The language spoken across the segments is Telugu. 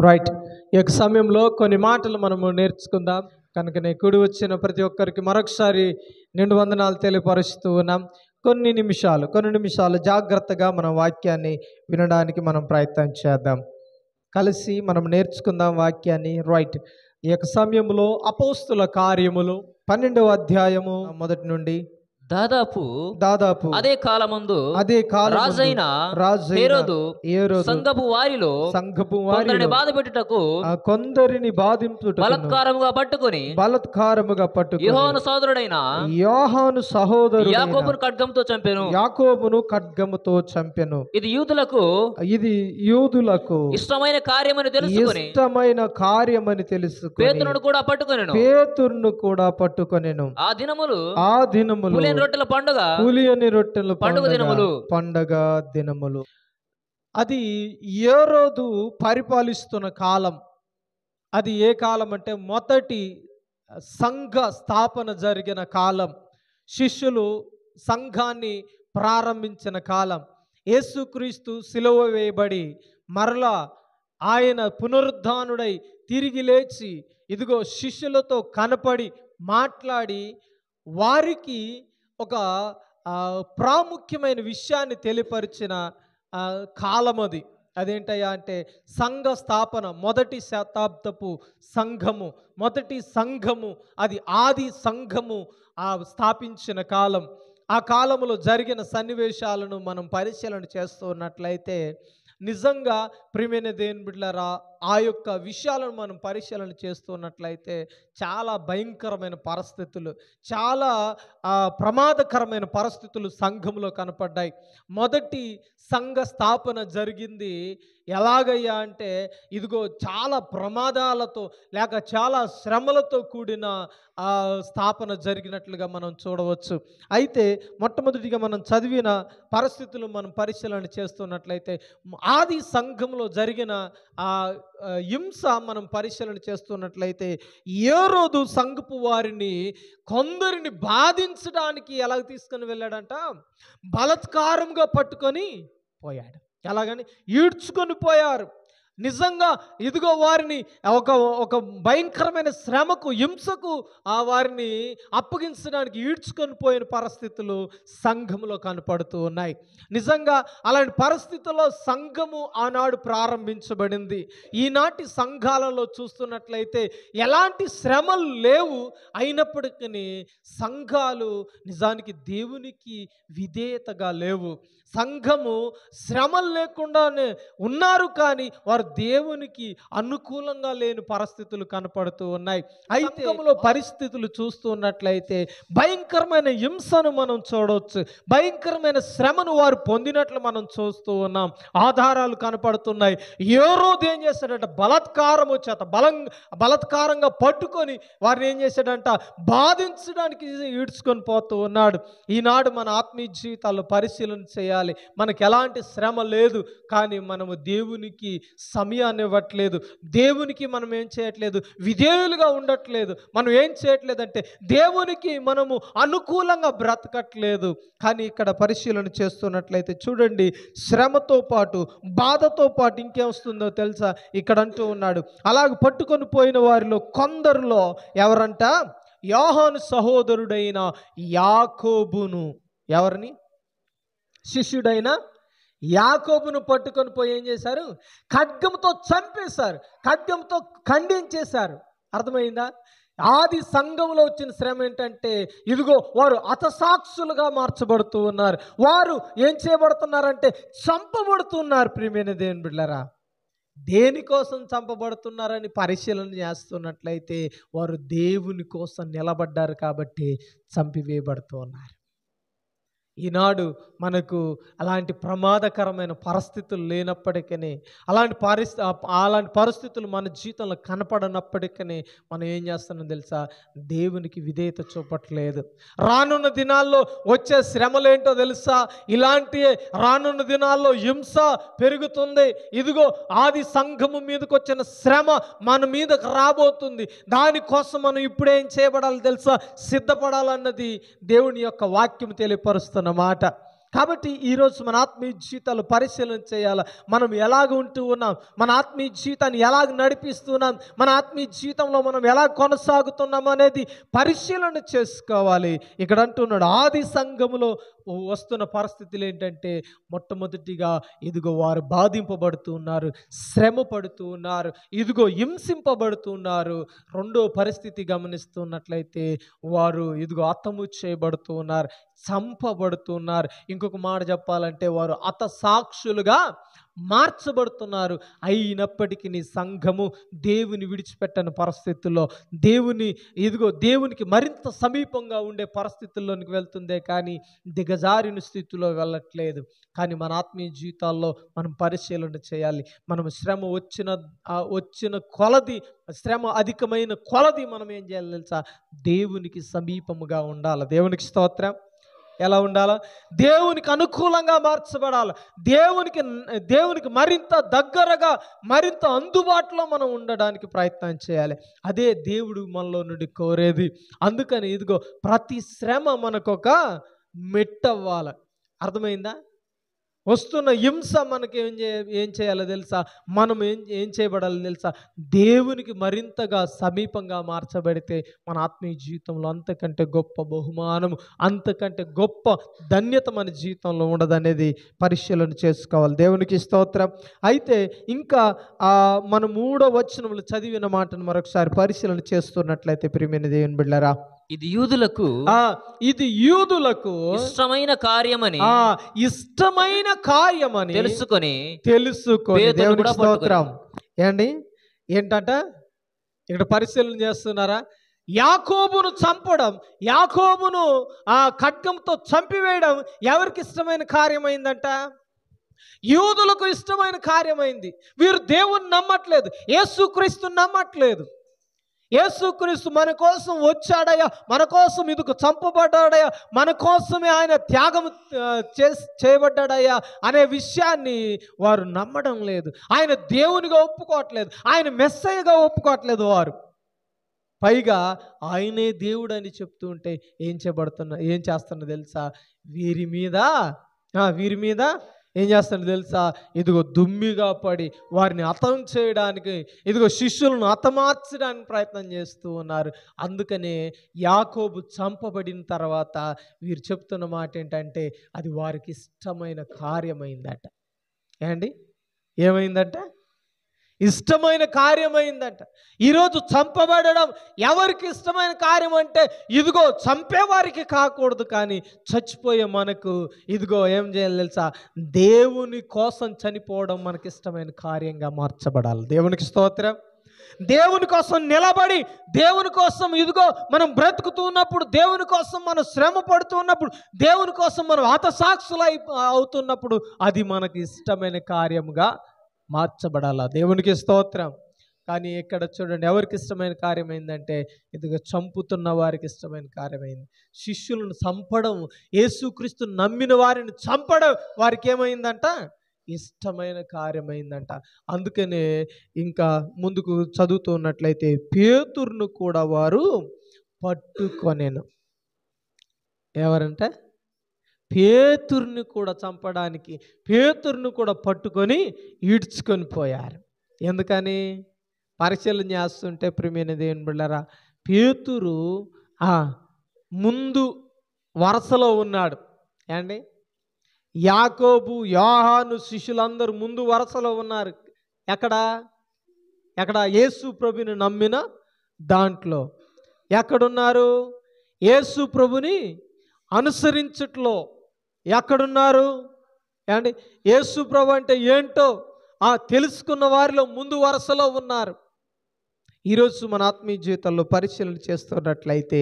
రైట్. ఈ యొక్క సమయంలో కొన్ని మాటలు మనము నేర్చుకుందాం. కనుకనే కూడి వచ్చిన ప్రతి ఒక్కరికి మరొకసారి నిండు వందనాలు తెలియపరుస్తూ ఉన్నాం. కొన్ని నిమిషాలు జాగ్రత్తగా మన వాక్యాన్ని వినడానికి మనం ప్రయత్నం చేద్దాం. కలిసి మనం నేర్చుకుందాం వాక్యాన్ని. రైట్. ఈ యొక్క సమయంలో అపోస్తుల కార్యములు 12వ అధ్యాయము మొదటి నుండి దాదాపు అదే కాలమందు రాజైన హేరోదు సంఘపు వారిలో కొందరిని బాధించుటకు బలాత్కారముగా పట్టుకొని యోహాను సోదరుడైన యాకోబును ఖడ్గముతో చంపెను. ఇది యూదులకు ఇష్టమైన కార్యమని తెలుసుకొని పేతురును కూడా పట్టుకొనెను. ఆ దినములు పులియని రొట్టెల పండగ దినములు. అది హేరోదు పరిపాలిస్తున్న కాలం. అది ఏ కాలం అంటే మొదటి సంఘ స్థాపన జరిగిన కాలం. శిష్యులు సంఘాన్ని ప్రారంభించిన కాలం. యేసుక్రీస్తు సిలువ వేయబడి మరలా ఆయన పునరుద్ధానుడై తిరిగి లేచి ఇదిగో శిష్యులతో కనపడి మాట్లాడి వారికి ఒక ప్రాముఖ్యమైన విషయాన్ని తెలియపరిచిన కాలం అది. అదేంటయ్యా అంటే సంఘ స్థాపన. మొదటి శతాబ్దపు సంఘము అది ఆది సంఘము స్థాపించిన కాలం. ఆ కాలంలో జరిగిన సన్నివేశాలను మనం పరిశీలన చేస్తూ ఉన్నట్లయితే నిజంగా ప్రియమైన దేవుని బిడ్డలారా, ఆ యొక్క విషయాలను మనం పరిశీలన చేస్తున్నట్లయితే చాలా భయంకరమైన పరిస్థితులు, చాలా ప్రమాదకరమైన పరిస్థితులు సంఘంలో కనపడ్డాయి. మొదటి సంఘ స్థాపన జరిగింది ఎలాగయ్యా అంటే ఇదిగో చాలా ప్రమాదాలతో లేక చాలా శ్రమలతో కూడిన స్థాపన జరిగినట్లుగా మనం చూడవచ్చు. అయితే మొట్టమొదటిగా మనం చదివిన పరిస్థితులు మనం పరిశీలన చేస్తున్నట్లయితే ఆది సంఘంలో జరిగిన హింస మనం పరిశీలన చేస్తున్నట్లయితే హేరోదు సంఘపు వారిని కొందరిని బాధించడానికి ఎలా తీసుకుని వెళ్ళాడంట? బలాత్కారంగా పట్టుకొని పోయాడు. ఎలాగని ఈడ్చుకొని పోయారు. నిజంగా ఇదిగో వారిని ఒక భయంకరమైన శ్రమకు, హింసకు వారిని అప్పగించడానికి ఈడ్చుకొని పోయిన పరిస్థితులు సంఘములో కనపడుతూ ఉన్నాయి. నిజంగా అలాంటి పరిస్థితుల్లో సంఘము ఆనాడు ప్రారంభించబడింది. ఈనాటి సంఘాలలో చూస్తున్నట్లయితే ఎలాంటి శ్రమలు లేవు. అయినప్పటికీ సంఘాలు నిజానికి దేవునికి విధేయతగా లేవు. సంఘము శ్రమలు లేకుండానే ఉన్నారు, కానీ వారు దేవునికి అనుకూలంగా లేని పరిస్థితులు కనపడుతూ ఉన్నాయి. అయితే పరిస్థితులు చూస్తున్నట్లయితే భయంకరమైన హింసను మనం చూడవచ్చు. భయంకరమైన శ్రమను వారు పొందినట్లు మనం చూస్తూ ఉన్నాం. ఆధారాలు కనపడుతున్నాయి. హేరోదు ఏం చేశాడంట? బలాత్కారము చేత బలాత్కారంగా పట్టుకొని వారిని ఏం చేశాడంట? బాధించడానికి ఈడ్చుకొని పోతూ ఉన్నాడు. ఈనాడు మన ఆత్మీయ జీవితాల్లో పరిశీలన చేయాలి. మనకు ఎలాంటి శ్రమ లేదు, కానీ మనము దేవునికి సమయాన్ని ఇవ్వట్లేదు. దేవునికి మనం ఏం చేయట్లేదు? విధేయులుగా ఉండట్లేదు. మనం ఏం చేయట్లేదంటే దేవునికి మనము అనుకూలంగా బ్రతకట్లేదు. కానీ ఇక్కడ పరిశీలన చేస్తున్నట్లయితే చూడండి, శ్రమతో పాటు బాధతో పాటు ఇంకేమొస్తుందో తెలుసా? ఇక్కడ అంటూ ఉన్నాడు, అలాగే పట్టుకొని పోయిన వారిలో కొందరిలో ఎవరంట? యోహాను సహోదరుడైన యాకోబును. ఎవరిని? శిష్యుడైన యాకోబును పట్టుకొని పోయి ఏం చేశారు? ఖడ్గంతో చంపేశారు, ఖడ్గంతో ఖండించేశారు. అర్థమైందా? ఆది సంఘంలో వచ్చిన శ్రమ ఏంటంటే ఇదిగో వారు హతసాక్షులుగా మార్చబడుతూ ఉన్నారు. వారు ఏం చేయబడుతున్నారంటే చంపబడుతున్నారు. ప్రియమైన దేవుని బిడ్డలారా, దేనికోసం చంపబడుతున్నారని పరిశీలన చేస్తున్నట్లయితే వారు దేవుని కోసం నిలబడ్డారు కాబట్టి చంపివేయబడుతూ ఉన్నారు. ఈనాడు మనకు అలాంటి ప్రమాదకరమైన పరిస్థితులు లేనప్పటికీ, అలాంటి పరిస్థితులు మన జీవితంలో కనపడనప్పటికీ మనం ఏం చేస్తున్నాం తెలుసా? దేవునికి విధేయత చూపట్లేదు. రానున్న దినాల్లో వచ్చే శ్రమలేంటో తెలుసా? ఇలాంటి రానున్న దినాల్లో హింస పెరుగుతుంది. ఇదిగో ఆది సంఘము మీదకి వచ్చిన శ్రమ మన మీదకు రాబోతుంది. దానికోసం మనం ఇప్పుడేం చేయబడాలి తెలుసా? సిద్ధపడాలన్నది దేవుని యొక్క వాక్యం తెలియపరుస్తున్న మాట. కాబట్టి ఈరోజు మన ఆత్మీయ జీవితాలు పరిశీలన చేయాలి. మనం ఎలాగ ఉంటూ ఉన్నాం, మన ఆత్మీయ జీవితాన్ని ఎలాగ నడిపిస్తున్నాం, మన ఆత్మీయ జీవితంలో మనం ఎలా కొనసాగుతున్నాం అనేది పరిశీలన చేసుకోవాలి. ఇక్కడ అంటున్నాడు, ఆది సంఘములో వస్తున్న పరిస్థితులు ఏంటంటే, మొట్టమొదటిగా ఇదిగో వారు బాధింపబడుతూ ఉన్నారు, శ్రమ పడుతూ ఉన్నారు, ఇదిగో హింసింపబడుతూ ఉన్నారు. రెండో పరిస్థితి గమనిస్తున్నట్లయితే వారు ఇదిగో హతము చేయబడుతూ ఉన్నారు, చంపబడుతున్నారు. ఇంకొక మాట చెప్పాలంటే వారు హతసాక్షులుగా మార్చబడుతున్నారు. అయినప్పటికీ నీ సంఘము దేవుని విడిచిపెట్టని పరిస్థితుల్లో, దేవునికి మరింత సమీపంగా ఉండే పరిస్థితుల్లోనికి వెళ్తుందే కానీ దిగజారిన స్థితిలో వెళ్ళట్లేదు. కానీ మన ఆత్మీయ జీవితాల్లో మనం పరిశీలన చేయాలి. మనం శ్రమ వచ్చిన కొలది, శ్రమ అధికమైన కొలది మనం ఏం చేయాలి తెలుసా? దేవునికి సమీపముగా ఉండాలి. దేవునికి స్తోత్రం. ఎలా ఉండాలా? దేవునికి అనుకూలంగా మార్చబడాలి. దేవునికి మరింత దగ్గరగా, మరింత అందుబాటులో మనం ఉండడానికి ప్రయత్నం చేయాలి. అదే దేవుడు మనలో నుండి కోరేది. అందుకని ఇదిగో ప్రతి శ్రమ మనకొక మెట్టవ్వాలి. అర్థమైందా? వస్తున్న హింస మనకి ఏం చేయాలో తెలుసా? మనం ఏం చేయబడాలో తెలుసా? దేవునికి మరింతగా సమీపంగా మార్చబడితే మన ఆత్మీయ జీవితంలో అంతకంటే గొప్ప బహుమానము, అంతకంటే గొప్ప ధన్యత మన జీవితంలో ఉండదనేది పరిశీలన చేసుకోవాలి. దేవునికి స్తోత్రం. అయితే ఇంకా మన 3వ వచనంలో చదివిన మాటను మరొకసారి పరిశీలన చేస్తున్నట్లయితే, ప్రియమైన దేవుని బిడ్డలారా, ఇది యూదులకు ఇష్టమైన కార్యమని తెలుసుకొని దేవునికి స్తోత్రం. ఏంటంట ఇక్కడ పరిశీలన చేస్తున్నారా? యాకోబును చంపడం, యాకోబును ఖడ్గంతో చంపివేయడం ఎవరికి ఇష్టమైన కార్యమైందంట? యూదులకు ఇష్టమైన కార్యమైంది. వీరు దేవుని నమ్మట్లేదు, యేసుక్రీస్తుని నమ్మట్లేదు. యేసుక్రీస్తు మన కోసం వచ్చాడయ్యా, మన కోసం ఇదిగో చంపబడ్డాడయ్యా, మన కోసమే ఆయన త్యాగం చేయబడ్డాడయ్యా అనే విషయాన్ని వారు నమ్మడం లేదు. ఆయన దేవునిగా ఒప్పుకోవట్లేదు, ఆయన మెస్సయ్యగా ఒప్పుకోవట్లేదు వారు. పైగా ఆయనే దేవుడు అని చెప్తూ ఉంటే ఏం చేస్తున్నా తెలుసా? వీరి మీద ఏం చేస్తాడు తెలుసా? ఇదిగో దుమ్మిగా పడి వారిని హతం చేయడానికి, ఇదిగో శిష్యులను హతమార్చడానికి ప్రయత్నం చేస్తూ ఉన్నారు. అందుకనే యాకోబు చంపబడిన తర్వాత వీరు చెప్తున్న మాట ఏంటంటే, అది వారికి ఇష్టమైన కార్యమైందట. ఏమైందట? ఇష్టమైన కార్యమైందట. ఈరోజు చంపబడడం ఎవరికి ఇష్టమైన కార్యం అంటే, ఇదిగో చంపేవారికి కాకూడదు, కానీ చచ్చిపోయే మనకు ఇదిగో ఏం చేయాలి తెలుసా? దేవుని కోసం చనిపోవడం మనకి ఇష్టమైన కార్యంగా మార్చబడాలి. దేవునికి స్తోత్రం. దేవుని కోసం నిలబడి, దేవుని కోసం ఇదిగో మనం బ్రతుకుతున్నప్పుడు, దేవుని కోసం మనం శ్రమ పడుతున్నప్పుడు, దేవుని కోసం మనం హతసాక్షులు అవుతున్నప్పుడు అది మనకి ఇష్టమైన కార్యముగా మార్చబడాలా. దేవునికి స్తోత్రం. కానీ ఇక్కడ చూడండి, ఎవరికి ఇష్టమైన కార్యమైందంటే, ఇదిగో చంపుతున్న వారికి ఇష్టమైన కార్యమైంది. శిష్యులను చంపడం, యేసుక్రీస్తు నమ్మిన వారిని చంపడం వారికి ఏమైందంట? ఇష్టమైన కార్యమైందంట. అందుకనే ఇంకా ముందుకు చదువుతున్నట్లయితే, పేతురును కూడా వారు పట్టుకొనెను. ఎవరంటే పేతురుని కూడా చంపడానికి, పేతురుని కూడా పట్టుకొని ఈడ్చుకొని పోయారు. ఎందుకని? పరిశీలన చేస్తుంటే ప్రియమైన దేవుని బిడ్డలారా, పేతురు ముందు వరుసలో ఉన్నాడు. యాకోబు, యోహాను శిష్యులందరూ ముందు వరుసలో ఉన్నారు. ఎక్కడ? యేసు ప్రభుని నమ్మిన దాంట్లో. ఎక్కడున్నారు? యేసు ప్రభుని అనుసరించట్లో ఎక్కడున్నారు? యేసు ప్రభు అంటే ఏంటో తెలుసుకున్న వారిలో ముందు వరుసలో ఉన్నారు. ఈరోజు మన ఆత్మీయ జీవితంలో పరిశీలన చేస్తున్నట్లయితే,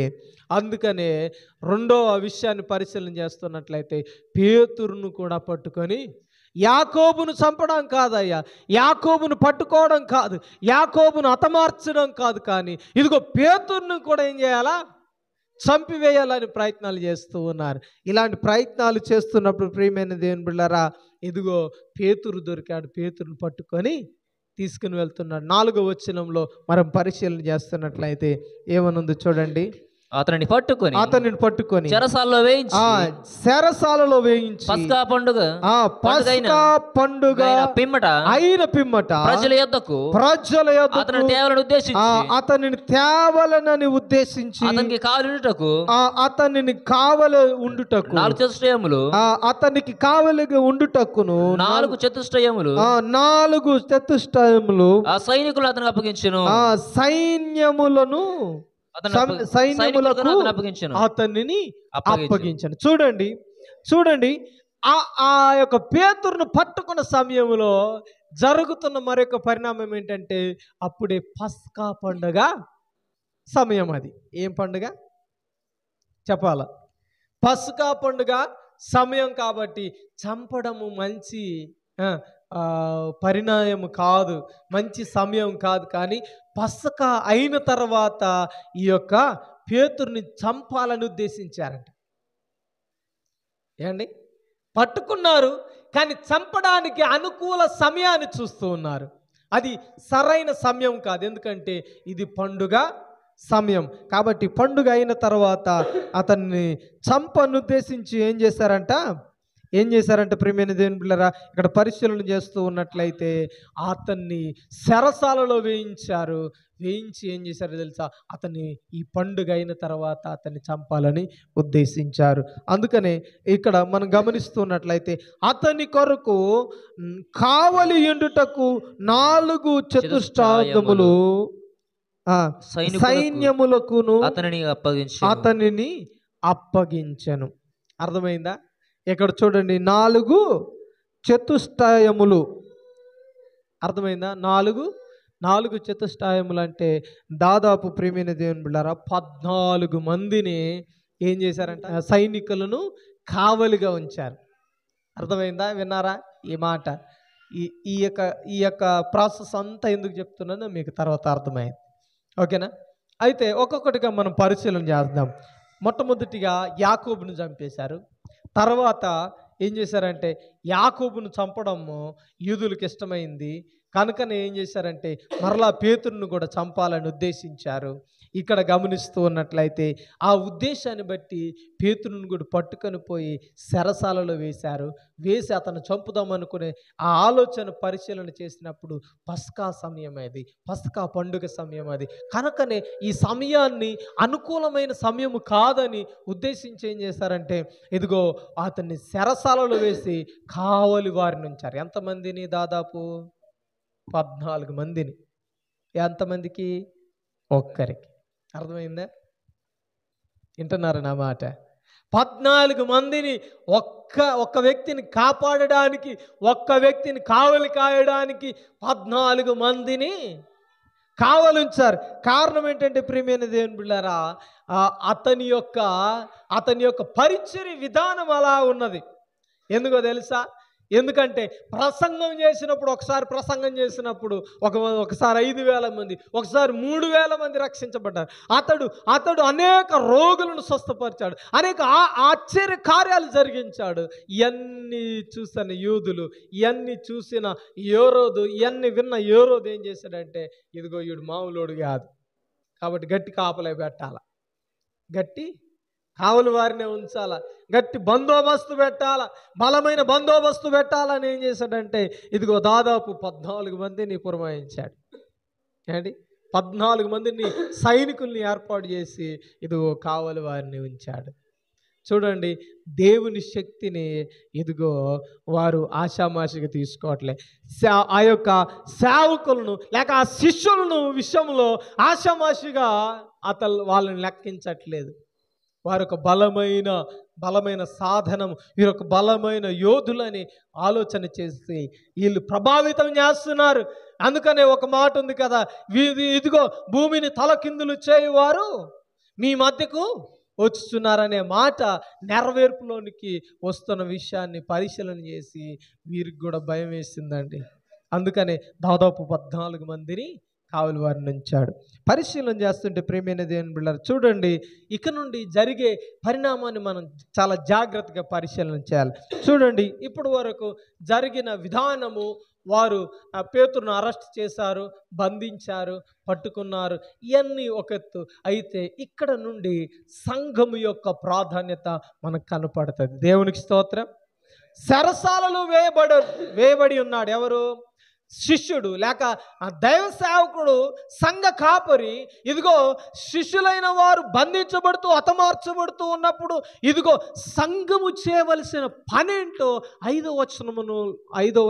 అందుకనే రెండవ విషయాన్ని పరిశీలన చేస్తున్నట్లయితే, పేతురును కూడా పట్టుకొని, యాకోబును చంపడం కాదయ్యా, యాకోబును పట్టుకోవడం కాదు, యాకోబును హతమార్చడం కాదు, కానీ ఇదిగో పేతురును కూడా ఏం చేయాలా? చంపివేయాలని ప్రయత్నాలు చేస్తూ ఉన్నారు. ఇలాంటి ప్రయత్నాలు చేస్తున్నప్పుడు ప్రియమైన దేవుని బిడ్డలారా, ఇదిగో పేతురు దొరికాడు. పేతురును పట్టుకొని తీసుకుని వెళ్తున్నాడు. 4వ వచనంలో మనం పరిశీలన చేస్తున్నట్లయితే ఏమనుంది చూడండి. అతనిని పట్టుకొని అతనిని పట్టుకొని చెరసాల్లో వేయించి చెరసాలలో వేయించి పస్కా పండుగ ఆ పస్కా పండుగ అయిన పిమ్మట ప్రజల యొద్దకు అతని తేవలను ఉద్దేశించి అతనిని తేవలనని ఉద్దేశించి అతనికి కావలుటకు అతనిని కావల ఉండుటకు 4 చతుష్టయములు అతనికి కావలిగా ఉండుటకును 4 చతుష్టయములు 4 చతుష్టయములు ఆ సైనికులు అతనికి అప్పగించెను. సైన్యములను సైన్యములకు అతనిని అప్పగించను. చూడండి ఆ యొక్క పేతురును పట్టుకున్న సమయంలో జరుగుతున్న మరొక పరిణామం ఏంటంటే అప్పుడే పస్కా పండుగ సమయం. అది ఏం పండుగ చెప్పాల? పస్కా పండుగ సమయం. కాబట్టి చంపడము మంచి పరిణామం కాదు, మంచి సమయం కాదు. కానీ పస్కా అయిన తర్వాత ఈ యొక్క పేతురుని చంపాలని ఉద్దేశించారంట. ఏమండి? పట్టుకున్నారు కానీ చంపడానికి అనుకూల సమయాన్ని చూస్తూ ఉన్నారు. అది సరైన సమయం కాదు, ఎందుకంటే ఇది పండుగ సమయం. కాబట్టి పండుగ అయిన తర్వాత అతన్ని చంపనుద్దేశించి ఏం చేశారంట ప్రియమైన దేవుని బిడ్డలారా, ఇక్కడ పరిశీలన చేస్తూ ఉన్నట్లయితే అతన్ని చెరసాలలో వేయించారు. వేయించి ఏం చేశారో తెలుసా? అతన్ని ఈ పండుగ అయిన తర్వాత అతన్ని చంపాలని ఉద్దేశించారు. అందుకనే ఇక్కడ మనం గమనిస్తున్నట్లయితే అతని కొరకు కావలి ఎండుటకు 4 చతుష్టాయుధములు సైన్యములకును అతనిని అప్పగించెను. అర్థమైందా? ఇక్కడ చూడండి, 4 చతుష్టయములు. అర్థమైందా? 4 చతుష్టయములు అంటే దాదాపు ప్రియమైన దేవుని బిడ్డలారా 14 మందిని ఏం చేశారంట? సైనికులను కావలిగా ఉంచారు. అర్థమైందా? విన్నారా ఈ మాట? ఈ యొక్క ప్రాసెస్ అంతా ఎందుకు చెప్తున్నానో మీకు తర్వాత అర్థమైంది. ఓకేనా? అయితే ఒక్కొక్కటిగా మనం పరిశీలన చేద్దాం. మొట్టమొదటిగా యాకోబును చంపేశారు. తర్వాత ఏం చేశారంటే యాకోబును చంపడము యూదులకు ఇష్టమైంది కనుకనే ఏం చేశారంటే మరలా పేతురును కూడా చంపాలని ఉద్దేశించారు. ఇక్కడ గమనిస్తూ ఉన్నట్లయితే ఆ ఉద్దేశాన్ని బట్టి పేతురును కూడా పట్టుకొని పోయి చెరసాలలో వేశారు. వేసి అతను చంపుదామనుకునే ఆ ఆలోచన పరిశీలన చేసినప్పుడు పస్కా సమయం అది, పస్కా పండుగ సమయం అది. కనుకనే ఈ సమయాన్ని అనుకూలమైన సమయము కాదని ఉద్దేశించి ఏం చేశారంటే ఇదిగో అతన్ని చెరసాలలో వేసి కావలి వారిని ఉంచారు. ఎంతమందిని? దాదాపు 14 మందిని. ఎంతమందికి? ఒక్కరికి. అర్థమైందా? వింటున్నారు నా మాట? 14 మందిని ఒక్క వ్యక్తిని కాపాడడానికి, ఒక్క వ్యక్తిని కావలి కాయడానికి 14 మందిని కావలుంచారు. కారణం ఏంటంటే ప్రియమైన దేవుని బిడ్డలారా, అతని యొక్క పరిచర్య విధానం అలా ఉన్నది. ఎందుకో తెలుసా? ఎందుకంటే ఒకసారి ప్రసంగం చేసినప్పుడు ఒకసారి 5,000 మంది, ఒకసారి 3,000 మంది రక్షించబడ్డారు. అతడు అనేక రోగులను స్వస్థపరిచాడు, అనేక ఆశ్చర్య కార్యాలు జరిగించాడు. ఇవన్నీ చూసిన యూదులు, ఇవన్నీ చూసిన యోరోదు, ఇవన్నీ విన్న యోరోదు ఏం చేశాడంటే ఇదిగో వీడు మామూలుడు కాదు కాబట్టి గట్టి కాపలే పెట్టాల, గట్టి కావలి వారినే ఉంచాల, గట్టి బందోబస్తు పెట్టాల, బలమైన బందోబస్తు పెట్టాలని ఏం చేశాడంటే ఇదిగో దాదాపు 14 మందిని పురమాయించాడు. ఏంటి? 14 మందిని సైనికుల్ని ఏర్పాటు చేసి ఇదిగో కావలి వారిని ఉంచాడు. చూడండి, దేవుని శక్తిని ఇదిగో వారు ఆషామాషిగా తీసుకోవట్లే. ఆ యొక్క సేవకులను లేక ఆ శిష్యులను విషయంలో ఆషామాషిగా వాళ్ళని లెక్కించట్లేదు. వారు ఒక బలమైన సాధనం, వీరొక బలమైన యోధులని ఆలోచన చేసి వీళ్ళు ప్రభావితం చేస్తున్నారు. అందుకనే ఒక మాట ఉంది కదా, ఇదిగో భూమిని తలకిందులు చేయువారు మీ మధ్యకు వచ్చుతున్నారనే మాట నెరవేర్పులోనికి వస్తున్న విషయాన్ని పరిశీలన చేసి వీరికి కూడా భయం వేసిందండి. అందుకనే దాదాపు 14 మందిని కావలి వారిని ఉంచాడు. పరిశీలన చేస్తుంటే ప్రియమైన దేవుని బిడ్డలారా, చూడండి, ఇక నుండి జరిగే పరిణామాన్ని మనం చాలా జాగ్రత్తగా పరిశీలన చేయాలి. చూడండి, ఇప్పటి వరకు జరిగిన విధానము, వారు పేతురును అరెస్ట్ చేశారు, బంధించారు, పట్టుకున్నారు, ఇవన్నీ ఒక ఎత్తు. అయితే ఇక్కడ నుండి సంఘము యొక్క ప్రాధాన్యత మనకు కనపడుతుంది. దేవునికి స్తోత్రం. సరసాలలో వేయబడి ఉన్నాడు ఎవరు? శిష్యుడు, లేక ఆ దైవ సేవకుడు, సంఘ కాపరి. ఇదిగో శిష్యులైన వారు బంధించబడుతూ హతమార్చబడుతూ ఉన్నప్పుడు ఇదిగో సంఘము చేయవలసిన పనేంటో 5వ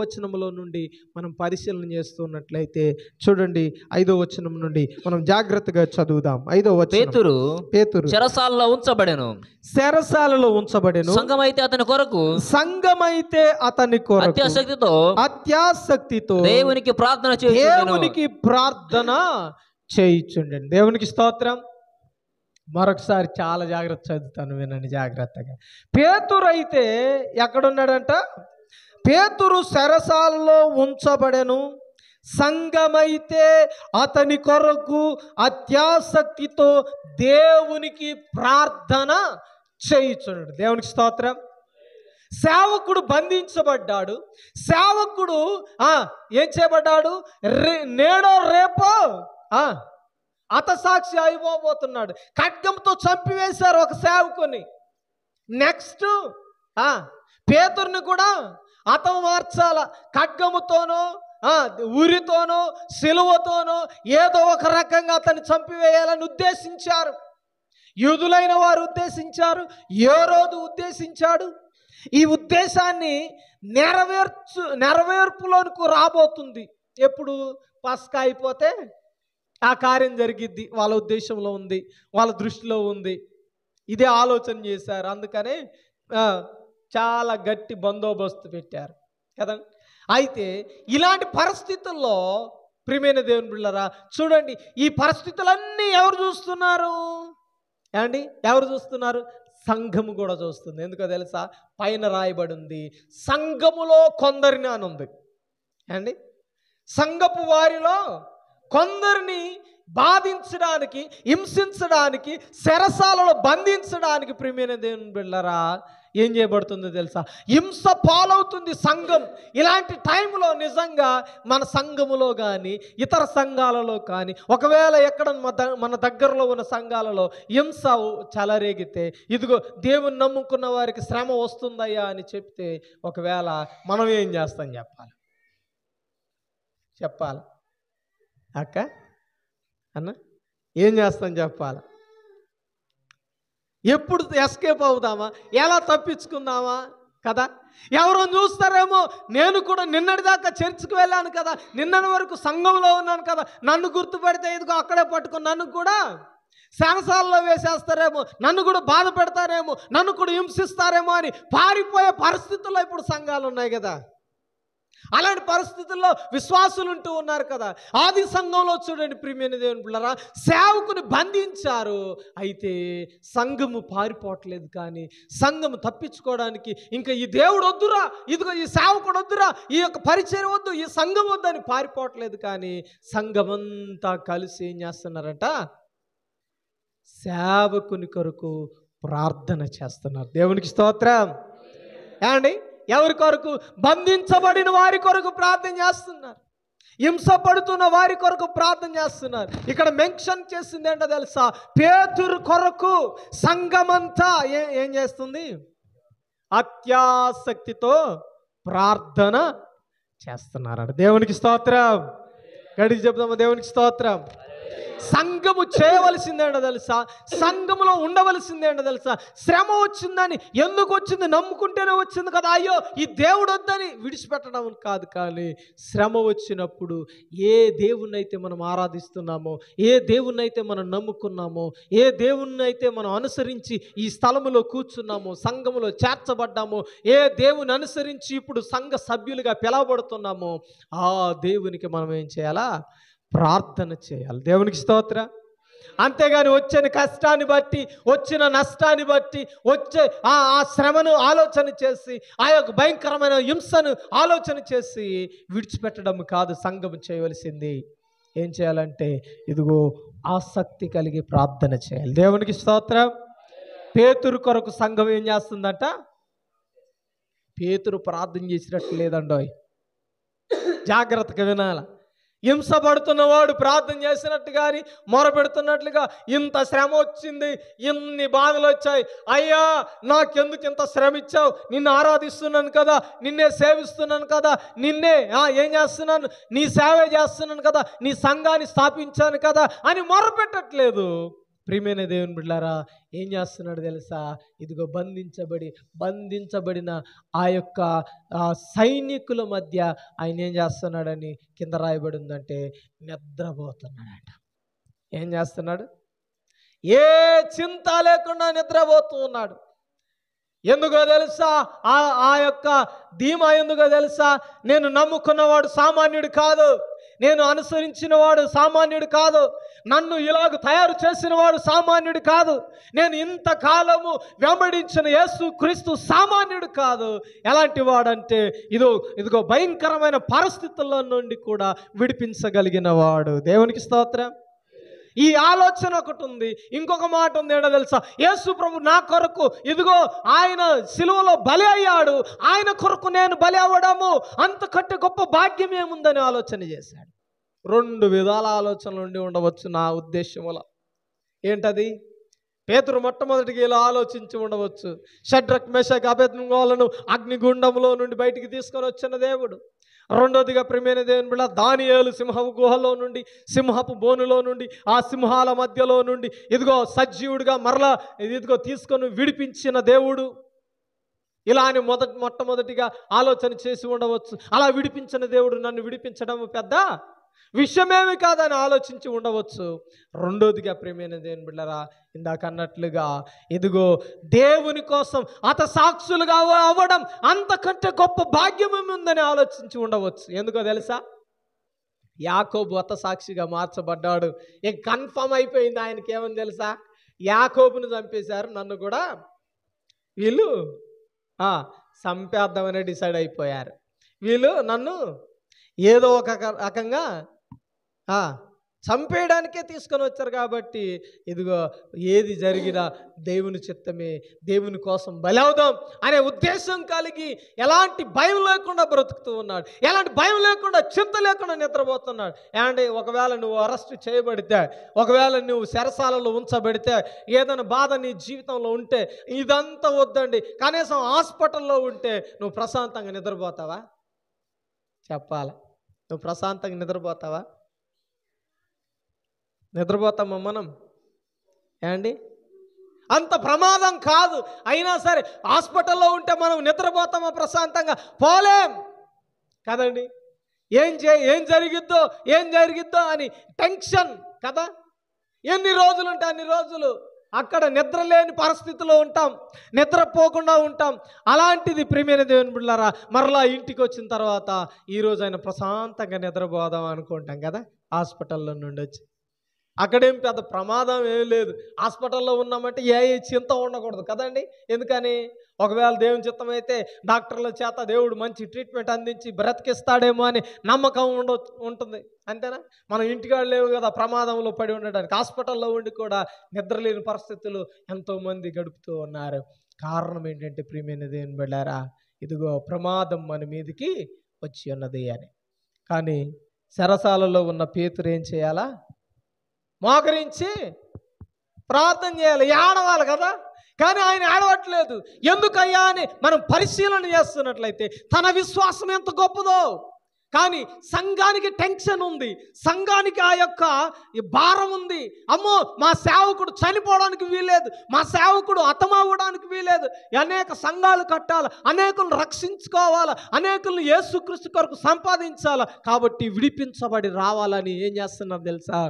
వచనములో నుండి మనం పరిశీలన చేస్తున్నట్లయితే చూడండి, 5వ వచనం నుండి మనం జాగ్రత్తగా చదువుదాం. 5వ వచనం. పేతురు చెరసాలలో ఉంచబడెను. చెరసాలలో ఉంచబడెను. సంఘమైతే అతని కొరకు అత్యాసక్తితో దేవునికి ప్రార్థన చేయుచుండెను. దేవునికి స్తోత్రం. మరొకసారి చాలా జాగ్రత్త చదువుతాను, వినండి జాగ్రత్తగా. పేతురు అయితే ఎక్కడున్నాడంట? పేతురు చెరసాలలో ఉంచబడెను. సంఘమైతే అతని కొరకు అత్యాసక్తితో దేవునికి ప్రార్థన చేయుచున్నాడు. దేవునికి స్తోత్రం. సేవకుడు బంధించబడ్డాడు. సేవకుడు ఏం చేయబడ్డాడు? నేడో రేపో హతసాక్షి అయిపోబోతున్నాడు. ఖడ్గంతో చంపివేశారు ఒక సేవకుని. నెక్స్ట్ పేతురుని కూడా హతమార్చాల. ఖడ్గముతోనో ఉరితోనో సిలువతోనో ఏదో ఒక రకంగా అతన్ని చంపివేయాలని ఉద్దేశించారు. యూదులైన వారు ఉద్దేశించారు, హేరోదు ఉద్దేశించాడు. ఈ ఉద్దేశాన్ని నెరవేర్పులోనికి రాబోతుంది. ఎప్పుడు? పస్కా అయిపోతే ఆ కార్యం జరిగిద్ది. వాళ్ళ ఉద్దేశంలో ఉంది, వాళ్ళ దృష్టిలో ఉంది. ఇదే ఆలోచన చేశారు. అందుకనే చాలా గట్టి బందోబస్తు పెట్టారు కదా. అయితే ఇలాంటి పరిస్థితుల్లో ప్రియమైన దేవుని బిడ్డలారా, చూడండి, ఈ పరిస్థితులన్నీ ఎవరు చూస్తున్నారు? ఏమండి, ఎవరు చూస్తున్నారు? సంఘము కూడా చూస్తుంది. ఎందుకో తెలుసా? పైన రాయబడి ఉంది, సంఘములో కొందరిని అని ఉంది. ఏమండి, సంఘపు వారిలో కొందరిని బాధించడానికి, హింసించడానికి, చెరసాలలో బంధించడానికి ప్రియమైన దేవుని బిడ్డలారా ఏం చేయబడుతుందో తెలుసా? హింస పాలవుతుంది సంఘం. ఇలాంటి టైంలో నిజంగా మన సంఘములో కానీ ఇతర సంఘాలలో కానీ ఒకవేళ ఎక్కడ మన దగ్గరలో ఉన్న సంఘాలలో హింస చెలరేగితే, ఇదిగో దేవుని నమ్ముకున్న వారికి శ్రమ వస్తుందయ్యా అని చెప్తే, ఒకవేళ మనం ఏం చేస్తాం చెప్పాలి అక్క అన్న, ఏం చేస్తాం చెప్పాలి? ఎప్పుడు ఎస్కేప్ అవుదామా? ఎలా తప్పించుకుందామా కదా? ఎవరో చూస్తారేమో, నేను కూడా నిన్నటిదాకా చర్చికి వెళ్ళాను కదా, నిన్నటి వరకు సంఘంలో ఉన్నాను కదా, నన్ను గుర్తుపెడితే ఇదిగో అక్కడే పట్టుకుని నన్ను కూడా శానసాలలో వేసేస్తారేమో, నన్ను కూడా బాధ పెడతారేమో, నన్ను కూడా హింసిస్తారేమో అని పారిపోయే పరిస్థితుల్లో ఇప్పుడు సంఘాలు ఉన్నాయి కదా. అలాంటి పరిస్థితుల్లో విశ్వాసులు ఉంటూ ఉన్నారు కదా. ఆది సంఘంలో చూడండి ప్రియమైన దేవుని బిడ్డలారా, సేవకుని బంధించారు. అయితే సంఘము పారిపోవట్లేదు. కానీ సంఘము తప్పించుకోవడానికి ఇంకా ఈ దేవుడు వద్దురా, ఇదిగో ఈ సేవకుడు వద్దురా, ఈ యొక్క పరిచయం వద్దు, ఈ సంఘం వద్దని పారిపోవట్లేదు. కానీ సంఘమంతా కలిసి ఏం చేస్తున్నారంట? సేవకుని కొరకు ప్రార్థన చేస్తున్నారు. దేవునికి స్తోత్రం. ఏమండి, ఎవరి కొరకు? బంధించబడిన వారి కొరకు ప్రార్థన చేస్తున్నారు. హింస పడుతున్న వారి కొరకు ప్రార్థన చేస్తున్నారు. ఇక్కడ మెన్షన్ చేసింది ఏంటో తెలుసా? పేతురు కొరకు సంఘమంతా ఏం చేస్తుంది? అత్యాసక్తితో ప్రార్థన చేస్తున్నారట. దేవునికి స్తోత్రం. గడికి చెప్తాము, దేవునికి స్తోత్రం. సంఘము చేయవలసిందేంటో తెలుసా? సంఘములో ఉండవలసిందేంటో తెలుసా? శ్రమ వచ్చిందని, ఎందుకు వచ్చింది? నమ్ముకుంటేనే వచ్చింది కదా, అయ్యో ఈ దేవుడు వద్దని విడిచిపెట్టడం కాదు. కానీ శ్రమ వచ్చినప్పుడు ఏ దేవుణ్ణి అయితే మనం ఆరాధిస్తున్నామో, ఏ దేవుణ్ణి అయితే మనం నమ్ముకున్నామో, ఏ దేవుణ్ణి అయితే మనం అనుసరించి ఈ స్థలములో కూర్చున్నామో, సంఘములో చేర్చబడ్డామో, ఏ దేవుని అనుసరించి ఇప్పుడు సంఘ సభ్యులుగా పిలవబడుతున్నామో, ఆ దేవునికి మనం ఏం చేయాలా? ప్రార్థన చేయాలి. దేవునికి స్తోత్ర. అంతేగాని వచ్చిన కష్టాన్ని బట్టి, వచ్చిన నష్టాన్ని బట్టి, వచ్చే ఆ శ్రమను ఆలోచన చేసి, ఆ యొక్క భయంకరమైన హింసను ఆలోచన చేసి విడిచిపెట్టడం కాదు సంఘం చేయవలసింది. ఏం చేయాలంటే ఇదిగో ఆసక్తి కలిగి ప్రార్థన చేయాలి. దేవునికి స్తోత్రం. పేతురు కొరకు సంఘం ఏం చేస్తుందట? పేతురు ప్రార్థన చేసినట్టు లేదండోయ్, జాగ్రత్తగా వినాల. హింసపడుతున్నవాడు ప్రార్థన చేసినట్టు కానీ మొరపెడుతున్నట్లుగా ఇంత శ్రమ వచ్చింది, ఇన్ని బాధలు వచ్చాయి, అయ్యా నాకెందుకు ఇంత శ్రమ ఇచ్చావు, నిన్ను ఆరాధిస్తున్నాను కదా, నిన్నే సేవిస్తున్నాను కదా, నిన్నే ఏం చేస్తున్నాను, నీ సేవే చేస్తున్నాను కదా, నీ సంఘాన్ని స్థాపించాను కదా అని మొరపెట్టట్లేదు. ప్రియమైన దేవుని బిడ్డలారా, ఏం చేస్తున్నాడు తెలుసా? ఇదిగో బంధించబడిన ఆ యొక్క సైనికుల మధ్య ఆయన ఏం చేస్తున్నాడని కింద రాయబడి ఉందంటే నిద్రపోతున్నాడట. ఏం చేస్తున్నాడు? ఏ చింత లేకుండా నిద్రపోతూ ఉన్నాడు. ఎందుకో తెలుసా? ఆ యొక్క ధీమా ఎందుకో తెలుసా? నేను నమ్ముకున్నవాడు సామాన్యుడు కాదు, నేను అనుసరించిన వాడు సామాన్యుడు కాదు, నన్ను ఇలాగ తయారు చేసిన వాడు సామాన్యుడు కాదు, నేను ఇంతకాలము వెంబడించిన యేసు క్రీస్తు సామాన్యుడు కాదు. ఎలాంటి వాడంటే ఇదిగో భయంకరమైన పరిస్థితుల్లో నుండి కూడా విడిపించగలిగిన వాడు. దేవునికి స్తోత్రం. ఈ ఆలోచన ఒకటి ఉంది. ఇంకొక మాట ఉంది, ఏంటో తెలుసా? యేసు ప్రభు నా కొరకు ఇదిగో ఆయన సిలువలో బలి అయ్యాడు, ఆయన కొరకు నేను బలి అవ్వడము అంతకంటే గొప్ప భాగ్యం ఏముందని ఆలోచన చేశాడు. 2 విధాల ఆలోచనలు ఉండి ఉండవచ్చు నా ఉద్దేశంలో. ఏంటది? పేతురు మొట్టమొదటిగా ఇలా ఆలోచించి ఉండవచ్చు. షడ్రక్ మెషక్ అబేద్నెగోలను అగ్నిగుండంలో నుండి బయటికి తీసుకొని వచ్చిన దేవుడు. రెండోదిగా ప్రియమైన దేవుని బిడ్డ, దానియేలు సింహపు గుహలో నుండి, సింహపు బోనులో నుండి, ఆ సింహాల మధ్యలో నుండి ఇదిగో సజీవుడిగా మరలా ఇదిగో తీసుకొని విడిపించిన దేవుడు. ఇలా అని మొట్టమొదటిగా ఆలోచన చేసి ఉండవచ్చు. అలా విడిపించిన దేవుడు నన్ను విడిపించడం పెద్ద విషయమేమి కాదని ఆలోచించి ఉండవచ్చు. రెండోదిగా ప్రియమైన దేవుని బిడ్డలారా, ఇందాక అన్నట్లుగా ఇదిగో దేవుని కోసం హతసాక్షులుగా అవ్వడం అంతకంటే గొప్ప భాగ్యమేమి ఉందని ఆలోచించి ఉండవచ్చు. ఎందుకో తెలుసా? యాకోబు హతసాక్షిగా మార్చబడ్డాడు. కన్ఫర్మ్ అయిపోయింది ఆయనకి. ఏమని తెలుసా? యాకోబును చంపేశారు, నన్ను కూడా వీళ్ళు చంపేద్దామని డిసైడ్ అయిపోయారు. వీళ్ళు నన్ను ఏదో ఒక రకంగా చంపేయడానికే తీసుకొని వచ్చారు. కాబట్టి ఇదిగో ఏది జరిగినా దేవుని చిత్తమే, దేవుని కోసం బలవుదాం అనే ఉద్దేశం కలిగి ఎలాంటి భయం లేకుండా బ్రతుకుతూ ఉన్నాడు, ఎలాంటి భయం లేకుండా చింత లేకుండా నిద్రపోతున్నాడు. ఏమంటే ఒకవేళ నువ్వు అరెస్ట్ చేయబడితే, ఒకవేళ నువ్వు చెరసాలలో ఉంచబడితే, ఏదైనా బాధ నీ జీవితంలో ఉంటే ఇదంతా వద్దండి, కనీసం హాస్పిటల్లో ఉంటే నువ్వు ప్రశాంతంగా నిద్రపోతావా? చెప్పాలా? నువ్వు ప్రశాంతంగా నిద్రపోతావా? నిద్రపోతామా మనం? ఏమండి? అంత ప్రమాదం కాదు. అయినా సరే హాస్పిటల్లో ఉంటే మనం నిద్రపోతామా ప్రశాంతంగా? పోలేం కదండి. ఏం జరిగిద్దో అని టెన్షన్ కదా. ఎన్ని రోజులు ఉంటే అన్ని రోజులు అక్కడ నిద్ర లేని పరిస్థితిలో ఉంటాం, నిద్రపోకుండా ఉంటాం. అలాంటిది ప్రియమైన దేవుని బిడ్డలారా, మరలా ఇంటికి వచ్చిన తర్వాత ఈరోజు ఆయన ప్రశాంతంగా నిద్రపోదాం అనుకుంటాం కదా. హాస్పిటల్లో నుండి వచ్చి అక్కడేం పెద్ద ప్రమాదం ఏం లేదు. హాస్పిటల్లో ఉన్నామంటే ఏ చింత ఉండకూడదు కదండి. ఎందుకని? ఒకవేళ దేవుని చిత్తం అయితే డాక్టర్ల చేత దేవుడు మంచి ట్రీట్మెంట్ అందించి బ్రతికిస్తాడేమో అని నమ్మకం ఉంటుంది. అంతేనా? మనం ఇంటికాడ లేవు కదా ప్రమాదంలో పడి ఉండడానికి. హాస్పిటల్లో ఉండి కూడా నిద్రలేని పరిస్థితులు ఎంతోమంది గడుపుతూ ఉన్నారు. కారణం ఏంటంటే ప్రియమైన దేవుని బిడ్డలారా, ఇదిగో ప్రమాదం మన మీదకి వచ్చి ఉన్నది అని. కానీ చెరసాలలో ఉన్న పేతురు ఏం చేయాలా? మోకరించి ప్రార్థన చేయాలి, ఏడవాలి కదా. కానీ ఆయన ఏడవట్లేదు. ఎందుకయ్యా అని మనం పరిశీలన చేస్తున్నట్లయితే తన విశ్వాసం ఎంత గొప్పదో. కానీ సంఘానికి టెన్షన్ ఉంది, సంఘానికి ఆ యొక్క భారం ఉంది. అమ్మో, మా సేవకుడు చనిపోవడానికి వీలేదు, మా సేవకుడు హతమవ్వడానికి వీలేదు. అనేక సంఘాలు కట్టాలి, అనేకులను రక్షించుకోవాలి, అనేకులను యేసుక్రీస్తు కొరకు సంపాదించాలి. కాబట్టి విడిపించబడి రావాలని ఏం చేస్తున్నాం తెలుసా?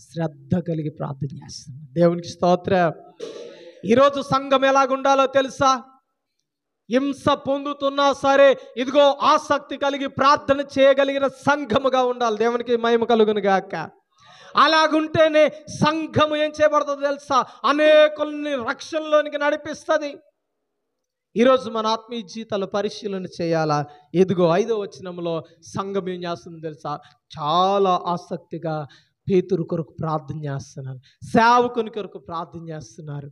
శ్రద్ధ కలిగి ప్రార్థన చేస్తున్నాం. దేవునికి స్తోత్రం. ఈరోజు సంఘం ఎలాగుండాలో తెలుసా? హింస పొందుతున్నా సరే ఇదిగో ఆసక్తి కలిగి ప్రార్థన చేయగలిగిన సంఘముగా ఉండాలి. దేవునికి మహిమ కలుగును గాక. అలాగుంటేనే సంఘము ఏం చేయబడుతుందో తెలుసా? అనేకుల్ని రక్షణలోనికి నడిపిస్తుంది. ఈరోజు మన ఆత్మీయ జీవితాల పరిశీలన చేయాలా. ఎదుగో 5వ వచనంలో సంఘం ఏం చేస్తుంది తెలుసా? చాలా ఆసక్తిగా పేతురు కొరకు ప్రార్థన చేస్తున్నారు, సేవకుని కొరకు ప్రార్థన చేస్తున్నారు.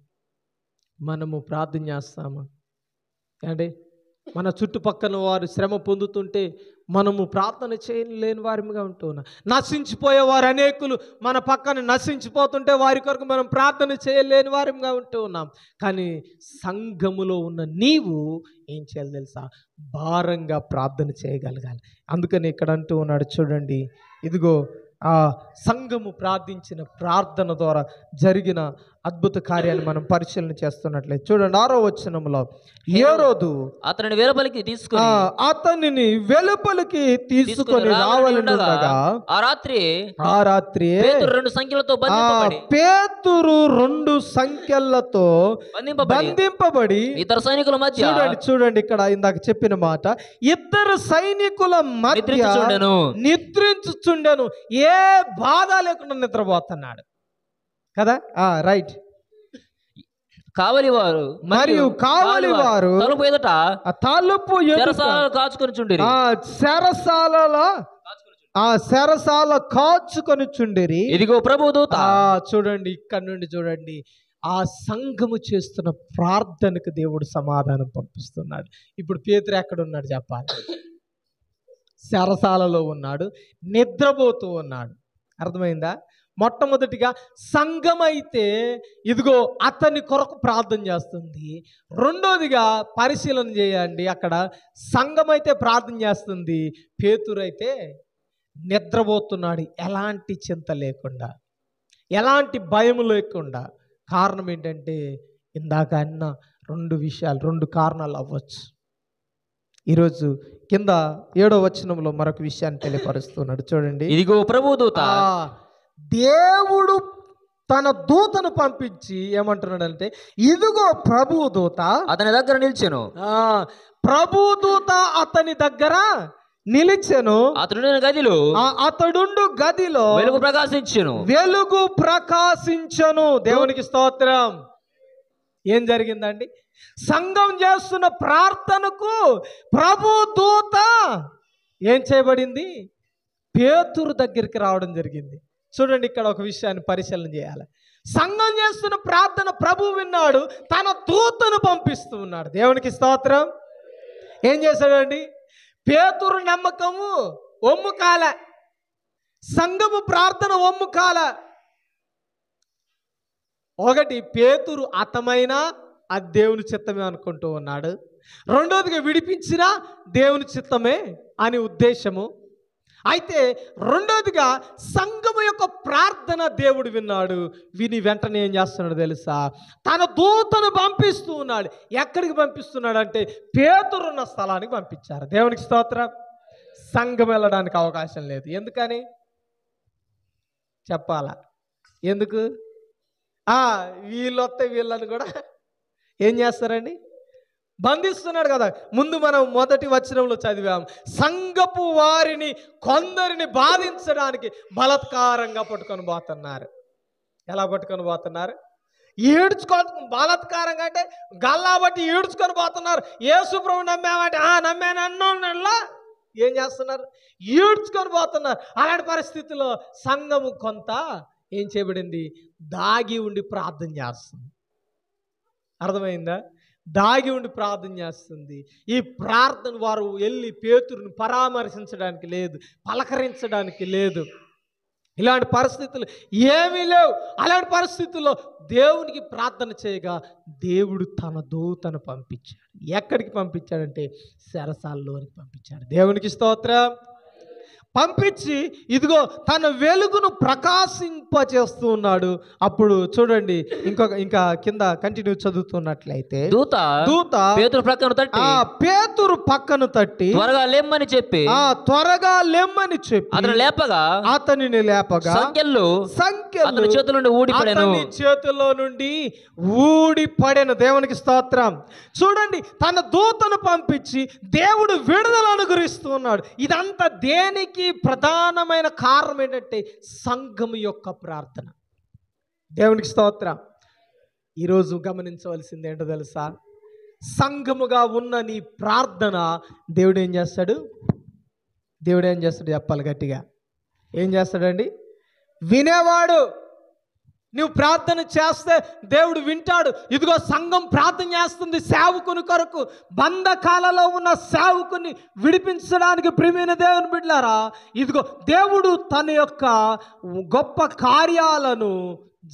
మనము ప్రార్థన చేస్తామా అంటే మన చుట్టుపక్కల వారు శ్రమ పొందుతుంటే మనము ప్రార్థన చేయలేని వారిగా ఉంటున్నాం. నశించిపోయే వారు అనేకులు మన పక్కన నశించిపోతుంటే వారి కొరకు మనం ప్రార్థన చేయలేని వారిగా ఉంటూ ఉన్నాం. కానీ సంఘములో ఉన్న నీవు ఏం చేయాలి తెలుసా? భారంగా ప్రార్థన చేయగలగాలి. అందుకని ఇక్కడ అంటూ ఉన్నాడు చూడండి, ఇదిగో ఆ సంఘము ప్రార్థించిన ప్రార్థన ద్వారా జరిగిన అద్భుత కార్యాన్ని మనం పరిశీలన చేస్తున్నట్లయితే చూడండి 6వ వచనంలో, హేరోదు అతనిని వెలుపలికి తీసుకుని అతనిని వెలుపలికి తీసుకొని రావాలనుండగా ఆ రాత్రి పేతురు 2 సంఖ్యలతో బంధింపబడి పేతురు 2 సంఖ్యలతో బంధింపబడి ఇద్దరు సైనికుల మధ్య చూడండి ఇక్కడ ఇందాక చెప్పిన మాట, ఇద్దరు సైనికుల మధ్య నిద్రించుచుండెను. ఏ బాధ లేకుండా నిద్రపోతున్నాడు కదా. రైట్. కావలి వారు మరియు కావలి వారు తలుపు ఎదుట కాచుకొని చుండిరి. చెరసాల కాచుకొని చుండిరి. ఇదిగో ప్రభుదూత. చూడండి ఇక్కడ నుండి చూడండి, ఆ సంఘము చేస్తున్న ప్రార్థనకు దేవుడు సమాధానం పంపిస్తున్నాడు. ఇప్పుడు పేతురు ఎక్కడ ఉన్నాడు చెప్పాలి? చెరసాలలో ఉన్నాడు, నిద్రపోతూ ఉన్నాడు. అర్థమైందా? మొట్టమొదటిగా సంఘం అయితే ఇదిగో అతని కొరకు ప్రార్థన చేస్తుంది. రెండోదిగా పరిశీలన చేయండి, అక్కడ సంఘం అయితే ప్రార్థన చేస్తుంది, పేతురు అయితే నిద్రపోతున్నాడు. ఎలాంటి చింత లేకుండా, ఎలాంటి భయం లేకుండా. కారణం ఏంటంటే ఇందాక అన్న 2 కారణాలు అవ్వచ్చు. ఈరోజు కింద 7వ వచనంలో మరొక విషయాన్ని తెలియపరుస్తున్నాడు చూడండి, ఇదిగో ప్రభుదూత. దేవుడు తన దూతను పంపించి ఏమంటున్నాడంటే, ఇదిగో ప్రభుదూత అతని దగ్గర నిలిచెను. ప్రభుదూత అతని దగ్గర నిలిచెను. అతడుండు గదిలో వెలుగు ప్రకాశించెను. దేవునికి స్తోత్రం. ఏం జరిగిందండి? సంఘం చేస్తున్న ప్రార్థనకు ప్రభుదూత ఏం చేయబడింది? పేతురు దగ్గరికి రావడం జరిగింది. చూడండి, ఇక్కడ ఒక విషయాన్ని పరిశీలన చేయాలి. సంఘం చేస్తున్న ప్రార్థన ప్రభు విన్నాడు, తన దూతను పంపిస్తూ ఉన్నాడు. దేవునికి స్తోత్రం. ఏం చేశాడండి? పేతురు నమ్మకము ఒమ్ము కాల, సంఘము ప్రార్థన ఒమ్ము కాల. ఒకటి, పేతురు అతమైనా అది దేవుని చిత్తమే అనుకుంటూ ఉన్నాడు. రెండోదిగా విడిపించినా దేవుని చిత్తమే అని ఉద్దేశము. అయితే రెండోదిగా సంఘము యొక్క ప్రార్థన దేవుడు విన్నాడు. విని వెంటనే ఏం చేస్తున్నాడు తెలుసా? తన దూతను పంపిస్తూ ఉన్నాడు. ఎక్కడికి పంపిస్తున్నాడు అంటే పేతురున్న స్థలానికి పంపించారు. దేవునికి స్తోత్రం. సంఘం వెళ్ళడానికి అవకాశం లేదు. ఎందుకని చెప్పాలా? ఎందుకు? వీళ్ళొస్తే వీళ్ళని కూడా ఏం చేస్తారండి? బంధిస్తున్నాడు కదా. ముందు మనం మొదటి వచనంలో చదివాం, సంఘపు వారిని కొందరిని బాధించడానికి బలాత్కారంగా పట్టుకొని పోతున్నారు. ఎలా పట్టుకొని పోతున్నారు? ఈడ్చుకొని, బలాత్కారంగా అంటే గల్లా బట్టి ఈడ్చుకొని పోతున్నారు. యేసు ప్రభువు నమ్మామంటే నమ్మాను అన్నోళ్ళ ఏం చేస్తున్నారు? ఈడ్చుకొని పోతున్నారు. అలాంటి పరిస్థితుల్లో సంఘము కొంత ఏం చేయబడింది? దాగి ఉండి ప్రార్థన చేస్తుంది. అర్థమైందా? దాగి ఉండి ప్రార్థన చేస్తుంది. ఈ ప్రార్థన వారు వెళ్ళి పేతురుని పరామర్శించడానికి లేదు, పలకరించడానికి లేదు. ఇలాంటి పరిస్థితులు ఏమీ లేవు. అలాంటి పరిస్థితుల్లో దేవునికి ప్రార్థన చేయగా దేవుడు తన దూతను పంపించాడు. ఎక్కడికి పంపించాడంటే చెరసాలలోనికి పంపించాడు. దేవునికి స్తోత్రం. పంపించి ఇదిగో తన వెలుగును ప్రకాశింపచేస్తూ ఉన్నాడు. అప్పుడు చూడండి, ఇంకా కింద కంటిన్యూ చదువుతున్నట్లయితే, దూత పేతురు పక్కను తట్టి త్వరగా లెమ్మని చెప్పి అతనిని లేపగా సంఖ్యలు చేతుల్లో నుండి ఊడిపడెను. దేవునికి స్తోత్రం. చూడండి, తన దూతను పంపించి దేవుడు విడుదల అనుగ్రహిస్తూ ఉన్నాడు. ఇదంతా దేనికి ప్రధానమైన కారణం ఏంటంటే సంఘం యొక్క ప్రార్థన. దేవునికి స్తోత్రం. ఈరోజు గమనించవలసింది ఏంటో తెలుసా? సంఘముగా ఉన్న నీ ప్రార్థన దేవుడు ఏం చేస్తాడు? దేవుడు ఏం చేస్తాడు చెప్పాలి గట్టిగా. ఏం చేస్తాడండి? వినేవాడు. నువ్వు ప్రార్థన చేస్తే దేవుడు వింటాడు. ఇదిగో సంఘం ప్రార్థన చేస్తుంది సేవకుని కొరకు, బంధకాలలో ఉన్న సేవకుని విడిపించడానికి. ప్రియమైన దేవుని బిడ్డలారా, ఇదిగో దేవుడు తన యొక్క గొప్ప కార్యాలను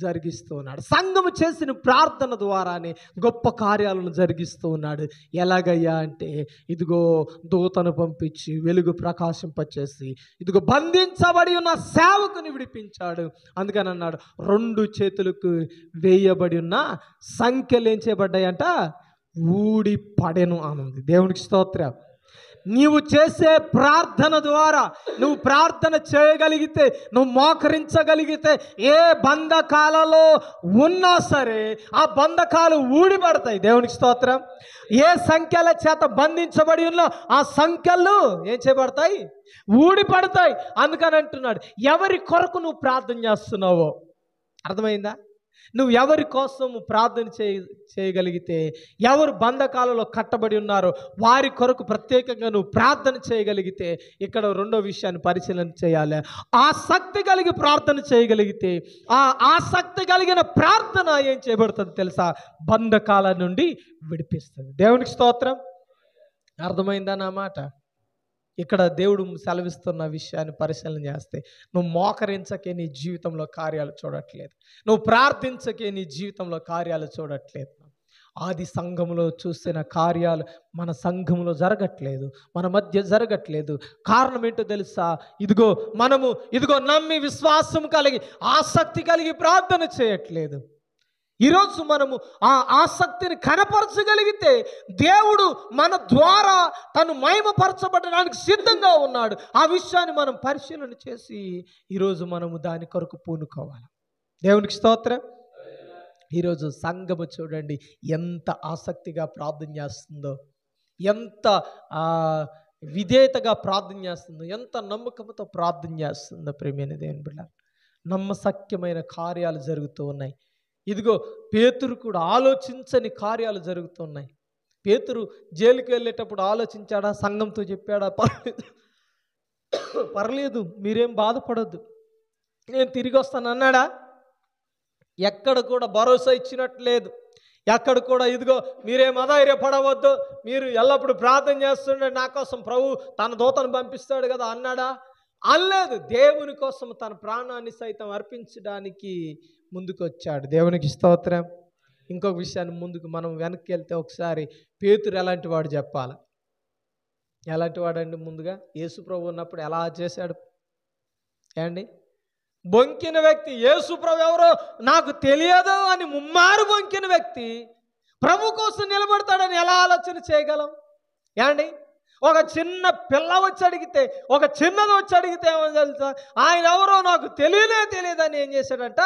జరిగిస్తూ ఉన్నాడు. సంఘము చేసిన ప్రార్థన ద్వారానే గొప్ప కార్యాలను జరిగిస్తూ ఉన్నాడు. ఎలాగయ్యా అంటే, ఇదిగో దూతను పంపించి వెలుగు ప్రకాశింపచేసి ఇదిగో బంధించబడి ఉన్న సేవకుని విడిపించాడు. అందుకని అన్నాడు, 2 చేతులకు వేయబడి ఉన్న సంఖ్యలు ఏం చేయబడ్డాయంట? ఊడి పడెను అన్నది. దేవునికి స్తోత్రం. నీవు చేసే ప్రార్థన ద్వారా నువ్వు ప్రార్థన చేయగలిగితే, నువ్వు మోకరించగలిగితే, ఏ బంధకాలలో ఉన్నా సరే ఆ బంధకాలు ఊడిపడతాయి. దేవునికి స్తోత్రం. ఏ సంఖ్యల చేత బంధించబడి ఉన్నా ఆ సంఖ్యలు ఏం చేయబడతాయి? ఊడిపడతాయి. అందుకని అంటున్నాడు, ఎవరి కొరకు నువ్వు ప్రార్థన చేస్తున్నావో అర్థమైందా? నువ్వు ఎవరి కోసం ప్రార్థన చేయగలిగితే, ఎవరు బంధకాలలో కట్టబడి ఉన్నారో వారి కొరకు ప్రత్యేకంగా నువ్వు ప్రార్థన చేయగలిగితే, ఇక్కడ 2వ విషయాన్ని పరిశీలన చేయాలి. ఆసక్తి కలిగి ప్రార్థన చేయగలిగితే, ఆ ఆసక్తి కలిగిన ప్రార్థన ఏం చేయబడుతుంది తెలుసా? బంధకాల నుండి విడిపిస్తుంది. దేవునికి స్తోత్రం. అర్థమైందా నా మాట? ఇక్కడ దేవుడు సెలవిస్తున్న విషయాన్ని పరిశీలన చేస్తే, నువ్వు మోకరించకే నీ జీవితంలో కార్యాలు చూడట్లేదు, నువ్వు ప్రార్థించకే నీ జీవితంలో కార్యాలు చూడట్లేదు. ఆది సంఘంలో చూసిన కార్యాలు మన సంఘంలో జరగట్లేదు, మన మధ్య జరగట్లేదు. కారణం ఏంటో తెలుసా? మనము నమ్మి విశ్వాసం కలిగి ఆసక్తి కలిగి ప్రార్థన చేయట్లేదు. ఈరోజు మనము ఆ ఆసక్తిని కనపరచగలిగితే దేవుడు మన ద్వారా తను మహిమపరచబడడానికి సిద్ధంగా ఉన్నాడు. ఆ విషయాన్ని మనం పరిశీలన చేసి ఈరోజు మనము దాని కొరకు పూనుకోవాలి. దేవునికి స్తోత్రం. ఈరోజు సంఘము చూడండి ఎంత ఆసక్తిగా ప్రార్థన చేస్తుందో, ఎంత విధేయతగా ప్రార్థన చేస్తుందో, ఎంత నమ్మకంతో ప్రార్థన చేస్తుందో. ప్రియమైన దేవుని బిడ్డ, నమ్మశక్యమైన కార్యాలు జరుగుతూ ఉన్నాయి. పేతురు కూడా ఆలోచించని కార్యాలు జరుగుతున్నాయి. పేతురు జైలుకి వెళ్ళేటప్పుడు ఆలోచించాడా? సంఘంతో చెప్పాడా? పర్లేదు మీరేం బాధపడొద్దు, నేను తిరిగి వస్తాను అన్నాడా? ఎక్కడ కూడా భరోసా ఇచ్చినట్లేదు. ఎక్కడ కూడా మీరేం అధైర్యపడవద్దు, మీరు ఎల్లప్పుడూ ప్రార్థన చేస్తుండే, నా కోసం ప్రభు తన దూతను పంపిస్తాడు కదా అన్నాడా? అనలేదు. దేవుని కోసం తన ప్రాణాన్ని సైతం అర్పించడానికి ముందుకు వచ్చాడు. దేవునికి స్తోత్రం. ఇంకొక విషయాన్ని మనం వెనక్కి వెళ్తే ఒకసారి పేతురు ఎలాంటి వాడు చెప్పాలి. ఎలాంటి వాడండి? ముందుగా యేసు ప్రభు ఉన్నప్పుడు ఎలా చేశాడు ఏమండి? బొంకిన వ్యక్తి. యేసు ప్రభు ఎవరో నాకు తెలియదు అని ముమ్మారు బొంకిన వ్యక్తి ప్రభు కోసం నిలబడతాడని ఎలా ఆలోచన చేయగలం ఏమండి? ఒక చిన్న పిల్ల వచ్చి అడిగితే, ఒక చిన్నది వచ్చి అడిగితే ఏమో తెలుసా? ఆయన ఎవరో నాకు తెలియదని ఏం చేశాడంట?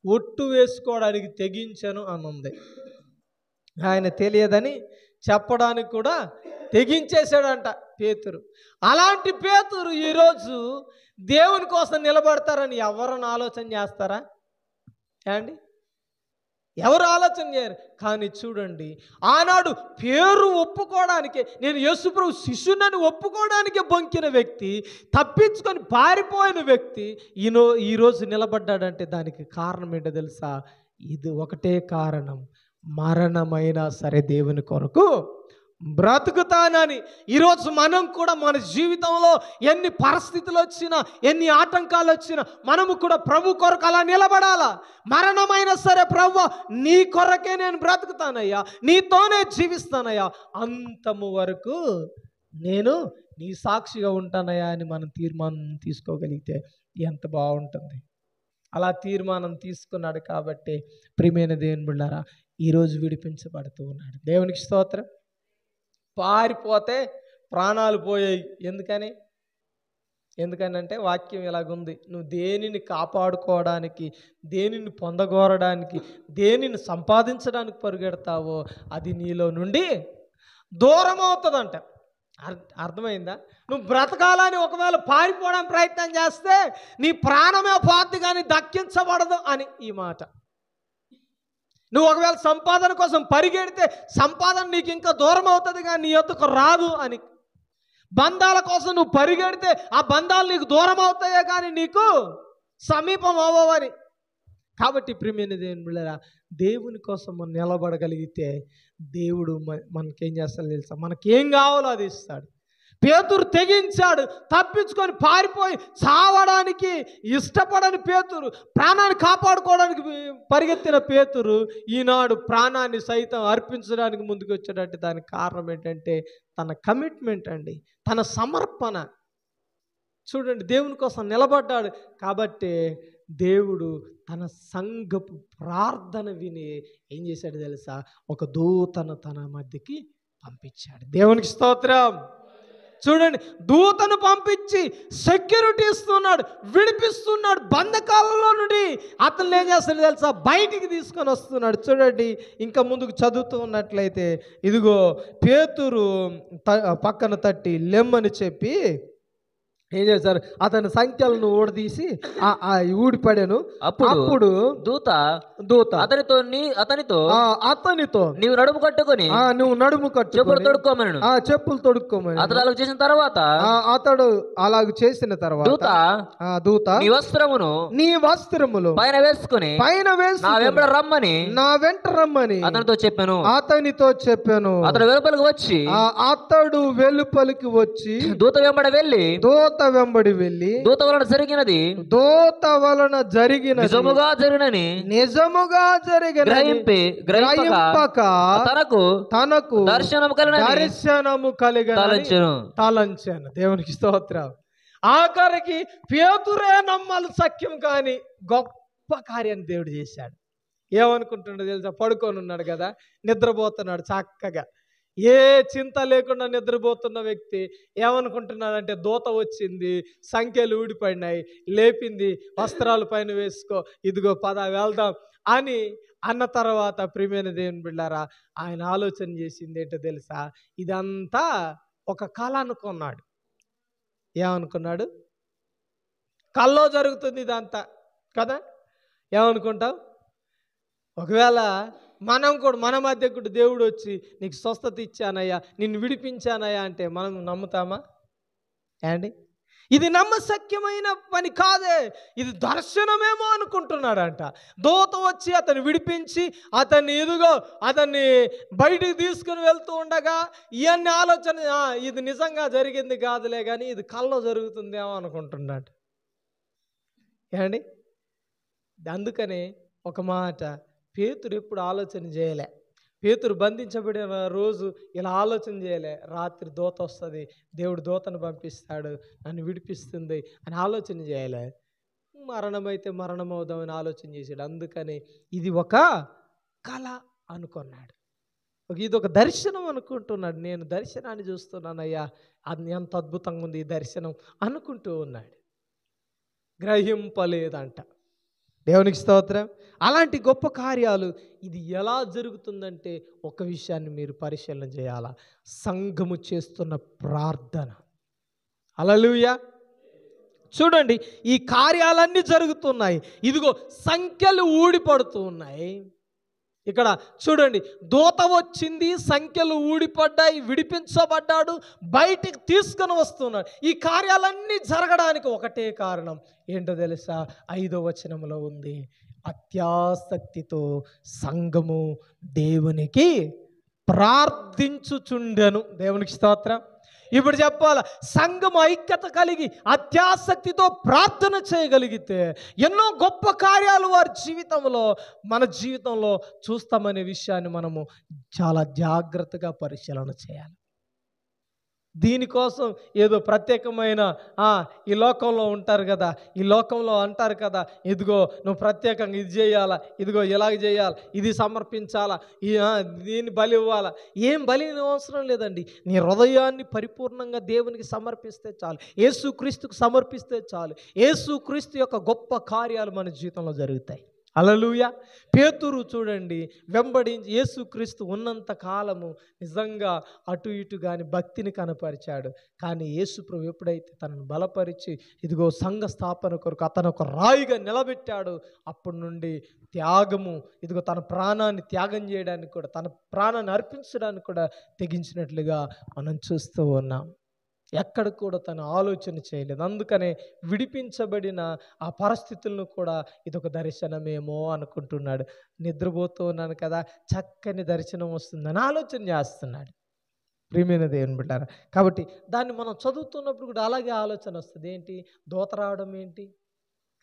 ఒట్టు వేసుకోవడానికి తెగించను అని ఉంది. ఆయన తెలియదని చెప్పడానికి కూడా తెగించేశాడంట పేతురు. అలాంటి పేతురు ఈరోజు దేవుని కోసం నిలబడతారని ఎవరన్నా ఆలోచన చేస్తారా ఏమండి? ఎవరు ఆలోచన చేయరు. కానీ చూడండి, ఆనాడు పేరు ఒప్పుకోవడానికే, నేను యేసుప్రభు శిష్యునని ఒప్పుకోవడానికే బొంకిన వ్యక్తి, తప్పించుకొని పారిపోయిన వ్యక్తి ఈరోజు నిలబడ్డాడంటే దానికి కారణం ఏంటో తెలుసా? ఇది ఒకటే కారణం, మరణమైనా సరే దేవుని కొరకు బ్రతుకుతానని. ఈరోజు మనం కూడా మన జీవితంలో ఎన్ని పరిస్థితులు వచ్చినా, ఎన్ని ఆటంకాలు వచ్చినా మనము కూడా ప్రభు కొరకు అలా నిలబడాలా. మరణమైనా సరే ప్రభు నీ కొరకే నేను బ్రతుకుతానయ్యా, నీతోనే జీవిస్తానయ్యా, అంతము వరకు నేను నీ సాక్షిగా ఉంటానయ్యా అని మనం తీర్మానం తీసుకోగలిగితే ఎంత బాగుంటుంది. అలా తీర్మానం తీసుకున్నాడు కాబట్టి ప్రియమైన దేవుని బిడ్డలారా, ఈరోజు విడిపించబడుతూ ఉన్నాడు. దేవునికి స్తోత్రం. పారిపోతే ప్రాణాలు పోయాయి. ఎందుకనంటే వాక్యం ఇలాగుంది, నువ్వు దేనిని కాపాడుకోవడానికి, దేనిని పొందగోరడానికి, దేనిని సంపాదించడానికి పరుగెడతావో అది నీలో నుండి దూరం అవుతుందంట. అర్థమైందా? నువ్వు బ్రతకాలని ఒకవేళ పారిపోవడానికి ప్రయత్నం చేస్తే నీ ప్రాణమే పోద్ది కానీ దక్కించబడదు అని ఈ మాట. నువ్వు ఒకవేళ సంపాదన కోసం పరిగెడితే సంపాదన నీకు ఇంకా దూరం అవుతుంది కానీ నీ యొద్దకు రాదు అని. బంధాల కోసం నువ్వు పరిగెడితే ఆ బంధాలు నీకు దూరం అవుతాయే కానీ నీకు సమీపం అవ్వవని. కాబట్టి ప్రియమైన దేవుని బిడ్డలారా, దేవుని కోసం మనం నిలబడగలిగితే దేవుడు మనకేం చేస్తాడో తెలుసా? మనకేం కావాలో అది ఇస్తాడు. పేతురు తెగించాడు, తప్పించుకొని పారిపోయి చావడానికి ఇష్టపడని పేతురు, ప్రాణాన్ని కాపాడుకోవడానికి పరిగెత్తిన పేతురు ఈనాడు ప్రాణాన్ని సైతం అర్పించడానికి ముందుకు వచ్చాడంటే దానికి కారణం ఏంటంటే తన కమిట్మెంట్ అండి, తన సమర్పణ. చూడండి, దేవుని కోసం నిలబడ్డాడు కాబట్టి దేవుడు తన సంఘపు ప్రార్థన విని ఏం చేశాడు తెలుసా? ఒక దూతను తన మధ్యకి పంపించాడు. దేవునికి స్తోత్రం. చూడండి, దూతను పంపించి సెక్యూరిటీ ఇస్తున్నాడు, విడిపిస్తున్నాడు. బంధకాలలో నుండి అతను ఏం చేస్తాడు తెలుసా? బయటికి తీసుకొని వస్తున్నాడు. చూడండి, ఇంకా ముందుకు చదువుతూ ఉన్నట్లయితే ఇదిగో పేతురు పక్కన తట్టి లెమ్మని చెప్పి ఏం చేశారు? అతని సంఖ్యలను ఊడదీసి ఊడిపడాను. అప్పుడు దూత అతనితో నీవు నడుము కట్టుకొని నువ్వు నడుము చెప్పులు తొడుక్కోమను. చెప్పులు తొడుక్కోమని అతడు అలాగ చేసిన తర్వాత అతడు అలాగ చేసిన తర్వాత దూత నీ వస్త్రములు పైన వేసుకుని నా వెంట రమ్మని అతనితో చెప్పాను. అతడు వెలుపలికి వచ్చి దూత వెంబడి వెళ్ళి దూత వలన జరిగిన నిజముగా గ్రహింపక తనకు దర్శనము కలిగెను తలంచెను. దేవునికి స్తోత్రం. ఆఖరికి పేతురే నమ్మాలి సఖ్యం కానీ గొప్ప కార్యాన్ని దేవుడు చేశాడు. ఏమనుకుంటున్నాడు తెలుసా? పడుకొని ఉన్నాడు కదా, నిద్రపోతున్నాడు చక్కగా, ఏ చింత లేకుండా నిద్రపోతున్న వ్యక్తి ఏమనుకుంటున్నాడంటే దూత వచ్చింది, సంఖ్యలు ఊడిపడినాయి, లేపింది, వస్త్రాలు పైన వేసుకో, ఇదిగో పద వెళ్దాం అని అన్న తర్వాత ప్రియమైన దేవుని బిడ్డారా, ఆయన ఆలోచన చేసింది ఏంటో తెలుసా? ఇదంతా ఒక కళ అనుకున్నాడు. ఏమనుకున్నాడు? కల్లో జరుగుతుంది ఇదంతా కదా. ఏమనుకుంటావు? ఒకవేళ మనం కూడా మన మధ్య కూడా దేవుడు వచ్చి నీకు స్వస్థత ఇచ్చానయ్యా, నిన్ను విడిపించానయ్యా అంటే మనం నమ్ముతామా అండి? ఇది నమ్మశక్యమైన పని కాదే, ఇది దర్శనమేమో అనుకుంటున్నాడంట. దూత వచ్చి అతన్ని విడిపించి అతన్ని బయటికి తీసుకుని వెళ్తూ ఉండగా ఇవన్నీ ఆలోచన, ఇది నిజంగా జరిగింది కాదులే కానీ ఇది కల్లో జరుగుతుందేమో అనుకుంటున్నాడు ఏమండి. అందుకనే ఒక మాట, పేతురు ఎప్పుడు ఆలోచన చేయలే. పేతురు బంధించబడిన రోజు ఇలా ఆలోచన చేయలే, రాత్రి దూత వస్తుంది, దేవుడు దూతను పంపిస్తాడు, నన్ను విడిపిస్తుంది అని ఆలోచన చేయలే. మరణమైతే మరణం అవుదామని ఆలోచన చేశాడు. అందుకని ఇది ఒక కళ అనుకున్నాడు, ఇది ఒక దర్శనం అనుకుంటున్నాడు. నేను దర్శనాన్ని చూస్తున్నానయ్యా, అది ఎంత అద్భుతంగా ఉంది ఈ దర్శనం అనుకుంటూ ఉన్నాడు. గ్రహింపలేదంట. దేవునికి స్తోత్రం. అలాంటి గొప్ప కార్యాలు ఇది ఎలా జరుగుతుందంటే ఒక విషయాన్ని మీరు పరిశీలన చేయాలా, సంఘము చేస్తున్న ప్రార్థన. హల్లెలూయా. చూడండి, ఈ కార్యాలన్నీ జరుగుతున్నాయి, ఇదిగో సంఖ్యలు ఊడిపడుతూ ఉన్నాయి. ఇక్కడ చూడండి, దూత వచ్చింది, సంఖ్యలు ఊడిపడ్డాయి, విడిపించబడ్డాడు, బయటికి తీసుకొని వస్తున్నాడు. ఈ కార్యాలన్నీ జరగడానికి ఒకటే కారణం ఏంటో తెలుసా? 5వ వచనంలో ఉంది, అత్యాసక్తితో సంఘము దేవునికి ప్రార్థించుచుండెను. దేవునికి స్తోత్రం. ఇప్పుడు చెప్పాల, సంఘం ఐక్యత కలిగి అత్యాసక్తితో ప్రార్థన చేయగలిగితే ఎన్నో గొప్ప కార్యాలు వారి జీవితంలో, మన జీవితంలో చూస్తామనే విషయాన్ని మనము చాలా జాగ్రత్తగా పరిశీలన చేయాలి. దీనికోసం ఏదో ప్రత్యేకమైన ఈ లోకంలో ఉంటారు కదా, ఈ లోకంలో అంటారు కదా, ఇదిగో నువ్వు ప్రత్యేకంగా ఇది చేయాలా, ఇదిగో ఇలాగ చేయాలి, ఇది సమర్పించాలా, దీన్ని బలి ఇవ్వాలా. ఏం బలి అవసరం లేదండి. నీ హృదయాన్ని పరిపూర్ణంగా దేవునికి సమర్పిస్తే చాలు, యేసుక్రీస్తుకు సమర్పిస్తే చాలు. యేసుక్రీస్తు యొక్క గొప్ప కార్యాలు మన జీవితంలో జరుగుతాయి. హల్లెలూయా. పేతురు చూడండి, వెంబడించి యేసుక్రీస్తు ఉన్నంత కాలము నిజంగా అటు ఇటు కానీ భక్తిని కనపరిచాడు. కానీ యేసుప్రభు ఎప్పుడైతే తనను బలపరిచి ఇదిగో సంఘ స్థాపన కొరకు అతను ఒక రాయిగా నిలబెట్టాడు, అప్పటి నుండి త్యాగము, ఇదిగో తన ప్రాణాన్ని త్యాగం చేయడానికి కూడా, తన ప్రాణాన్ని అర్పించడానికి కూడా తెగించినట్లుగా మనం చూస్తూ ఉన్నాం. ఎక్కడ కూడా తను ఆలోచన చేయలేదు. అందుకనే విడిపించబడిన ఆ పరిస్థితులను కూడా ఇదొక దర్శనమేమో అనుకుంటున్నాడు. నిద్రపోతూ ఉన్నాను కదా, చక్కని దర్శనం వస్తుందని ఆలోచన చేస్తున్నాడు. ప్రియమైన దేవుని బిడ్డారా, కాబట్టి దాన్ని మనం చదువుతున్నప్పుడు కూడా అలాగే ఆలోచన వస్తుంది. ఏంటి దూత రావడం ఏంటి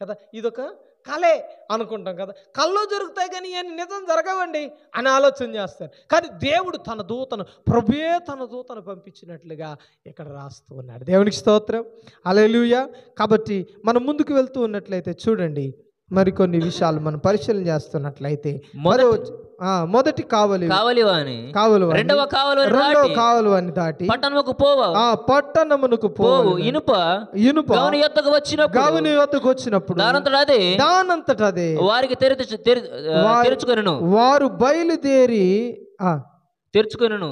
కదా, ఇదొక కలే అనుకుంటాం కదా, కల్లో జరుగుతాయి కానీ ఇవన్నీ నిజం జరగవండి అని ఆలోచన చేస్తారు. కానీ దేవుడు తన దూతను, ప్రభువే తన దూతను పంపించినట్లుగా ఇక్కడ రాస్తూ ఉన్నాడు. దేవునికి స్తోత్రం, హల్లెలూయా. కాబట్టి మనం ముందుకు వెళ్తూ ఉన్నట్లయితే చూడండి, మరికొన్ని విషయాలు మనం పరిశీలన చేస్తున్నట్లయితే మొదటి కావలివాని రెండవ కావలివాని దాటి పట్టణమునకు పోవు ఇనుప గౌని యొద్దకు వచ్చినప్పుడు దానంతట అదే వారికి తెరుచుకొనెను. వారు బయలుదేరి తెరుచుకొనెను.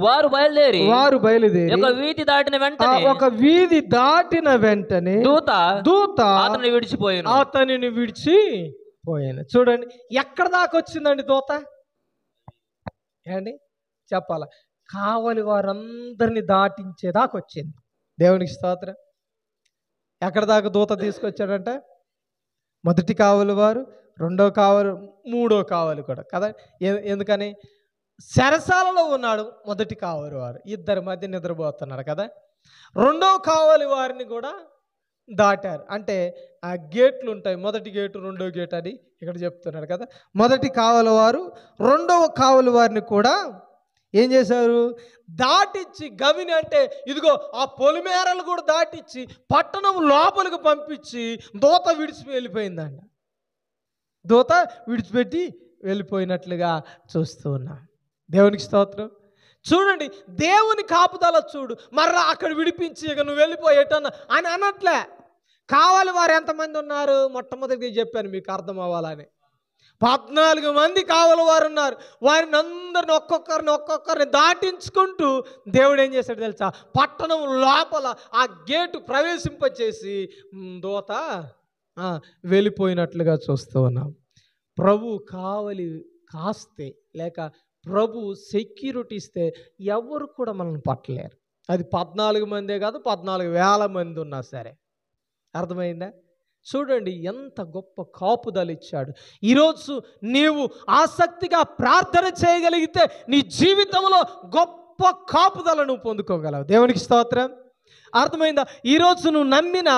వారు బయలుదేరి ఒక వీధి దాటిన వెంటనే దూత అతనిని విడిచిపోయాను. చూడండి ఎక్కడ దాకా వచ్చిందండి దూత, ఏండి చెప్పాల, కావలి వారందరిని దాటించేదాకా వచ్చింది. దేవునికి స్తోత్రం. ఎక్కడ దాకా దూత తీసుకొచ్చాడంటే మొదటి కావలి వారు, రెండో కావలి, మూడో కావలి కూడా కదా. ఎందుకని చెరసాలలో ఉన్నాడు మొదటి కావలి వారు, ఇద్దరి మధ్య నిద్రపోతున్నాడు కదా. రెండో కావలి వారిని కూడా దాటారు. అంటే ఆ గేట్లు ఉంటాయి, మొదటి గేటు రెండో గేట్ అని ఇక్కడ చెప్తున్నాడు కదా. మొదటి కావలి వారు రెండవ కావలి వారిని కూడా ఏం చేశారు, దాటిచ్చి గవిని అంటే ఇదిగో ఆ పొలిమేరలు కూడా దాటిచ్చి పట్టణం లోపలికి పంపించి దూత వెళ్ళిపోయిందండి. దూత విడిచిపెట్టి వెళ్ళిపోయినట్లుగా చూస్తూ ఉన్నాం. దేవునికి స్తోత్రం. చూడండి దేవుని కాపుదల చూడు, మర్రా అక్కడ విడిపించి ఇక నువ్వు వెళ్ళిపోయేటన్నా అని అనట్లే. కావాలి వారు ఎంతమంది ఉన్నారు, మొట్టమొదటిగా చెప్పాను మీకు అర్థం అవ్వాలని, 14 మంది కావాలి వారు ఉన్నారు. వారిని అందరిని ఒక్కొక్కరిని దాటించుకుంటూ దేవుడు ఏం చేశాడు తెలుసా, పట్టణం లోపల ఆ గేటు ప్రవేశింపచేసి దూత వెళ్ళిపోయినట్లుగా చూస్తూ ఉన్నాం. ప్రభు కావలి కాస్తే లేక ప్రభు సెక్యూరిటీ ఇస్తే ఎవరు కూడా మనల్ని పట్టలేరు. అది 14 మందే కాదు, 14,000 మంది ఉన్నా సరే. అర్థమైందా? చూడండి ఎంత గొప్ప కాపుదల ఇచ్చాడు. ఈరోజు నీవు ఆసక్తిగా ప్రార్థన చేయగలిగితే నీ జీవితంలో గొప్ప కాపుదల నువ్వు పొందుకోగలవు. దేవునికి స్తోత్రం. అర్థమైందా? ఈరోజు నువ్వు నమ్మిన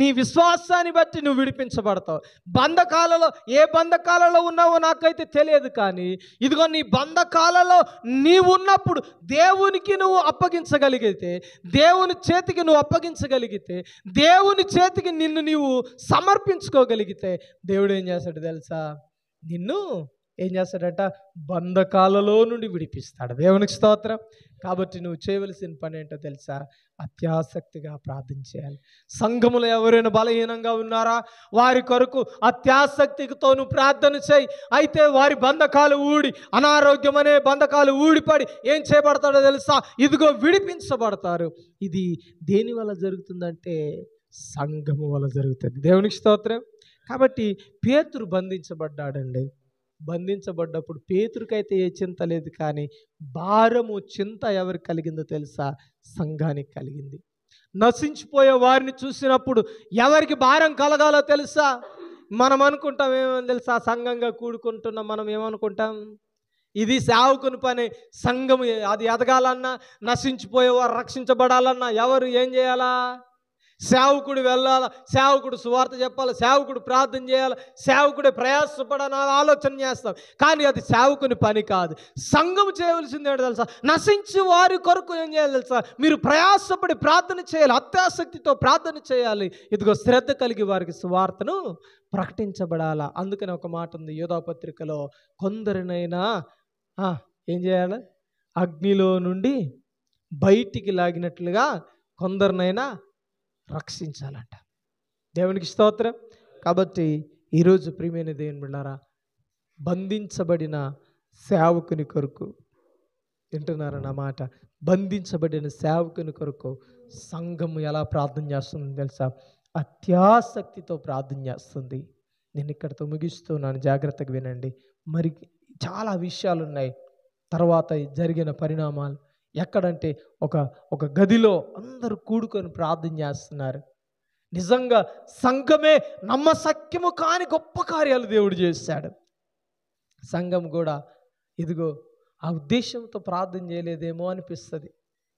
నీ విశ్వాసాన్ని బట్టి నువ్వు విడిపించబడతావు. బంధకాలలో ఏ బంధకాలలో ఉన్నావో నాకైతే తెలియదు, కానీ ఇదిగో నీ బంధకాలలో నీవు ఉన్నప్పుడు దేవునికి నువ్వు అప్పగించగలిగితే, దేవుని చేతికి నువ్వు అప్పగించగలిగితే, దేవుని చేతికి నిన్ను నీవు సమర్పించుకోగలిగితే దేవుడు ఏం చేస్తాడు తెలుసా, నిన్ను ఏం చేస్తాడట, బంధకాలలో నుండి విడిపిస్తాడు. దేవునికి స్తోత్రం. కాబట్టి నువ్వు చేయవలసిన పని ఏంటో తెలుసా, అత్యాసక్తిగా ప్రార్థన చేయాలి. సంఘములో ఎవరైనా బలహీనంగా ఉన్నారా, వారి కొరకు అత్యాసక్తితో నువ్వు ప్రార్థన చేయి. అయితే వారి బంధకాలు ఊడి, అనారోగ్యం అనే బంధకాలు ఊడిపడి ఏం చేయబడతాడో తెలుసా, ఇదిగో విడిపించబడతారు. ఇది దేని వల్ల జరుగుతుందంటే సంఘము వల్ల జరుగుతుంది. దేవునికి స్తోత్రం. కాబట్టి పేతురు బంధించబడ్డాడండి. బంధించబడ్డప్పుడు పేతురుకైతే ఏ చింత లేదు, కానీ భారము చింత ఎవరికి కలిగిందో తెలుసా, సంఘానికి కలిగింది. నశించిపోయే వారిని చూసినప్పుడు ఎవరికి భారం కలగాలో తెలుసా, మనం అనుకుంటాం ఏమని తెలుసా, సంఘంగా కూడుకుంటున్నాం మనం ఏమనుకుంటాం, ఇది సేవకుని పని, సంఘం అది ఎదగాలన్నా, నశించిపోయేవారు రక్షించబడాలన్నా ఎవరు ఏం చేయాలా, సేవకుడు వెళ్ళాలి, సేవకుడు సువార్త చెప్పాలి, సేవకుడు ప్రార్థన చేయాలి, సేవకుడే ప్రయాసపడాలని ఆలోచన చేస్తాం. కానీ అది సేవకుని పని కాదు. సంఘం చేయవలసింది ఏంటో తెలుసా, నశించి వారి కొరకు ఏం చేయాలి తెలుసా, మీరు ప్రయాసపడి ప్రార్థన చేయాలి, అత్యాసక్తితో ప్రార్థన చేయాలి. ఇదిగో శ్రద్ధ కలిగి వారికి సువార్తను ప్రకటించబడాలా. అందుకని ఒక మాట ఉంది యోధాపత్రికలో, కొందరినైనా ఏం చేయాలి, అగ్నిలో నుండి బయటికి లాగినట్లుగా కొందరినైనా రక్షించాలంట. దేవునికి స్తోత్రం. కాబట్టి ఈరోజు ప్రియమైన దేవుని బిడ్డలారా, బంధించబడిన సేవకుని కొరకు, వింటున్నారా నా మాట, బంధించబడిన సేవకుని కొరకు సంఘం ఎలా ప్రార్థన చేస్తుందో తెలుసా? అత్యాసక్తితో ప్రార్థన చేస్తుంది. నేను ఇక్కడితో ముగిస్తున్నాను, జాగ్రత్తగా వినండి. మరి చాలా విషయాలు ఉన్నాయి తర్వాత జరిగిన పరిణామాలు. ఎక్కడంటే ఒక గదిలో అందరూ కూడుకొని ప్రార్థన చేస్తున్నారు. నిజంగా సంఘమే నమ్మశక్యము కాని గొప్ప కార్యాలు దేవుడు చేశాడు. సంఘం కూడా ఇదిగో ఆ ఉద్దేశంతో ప్రార్థన చేయలేదేమో అనిపిస్తుంది.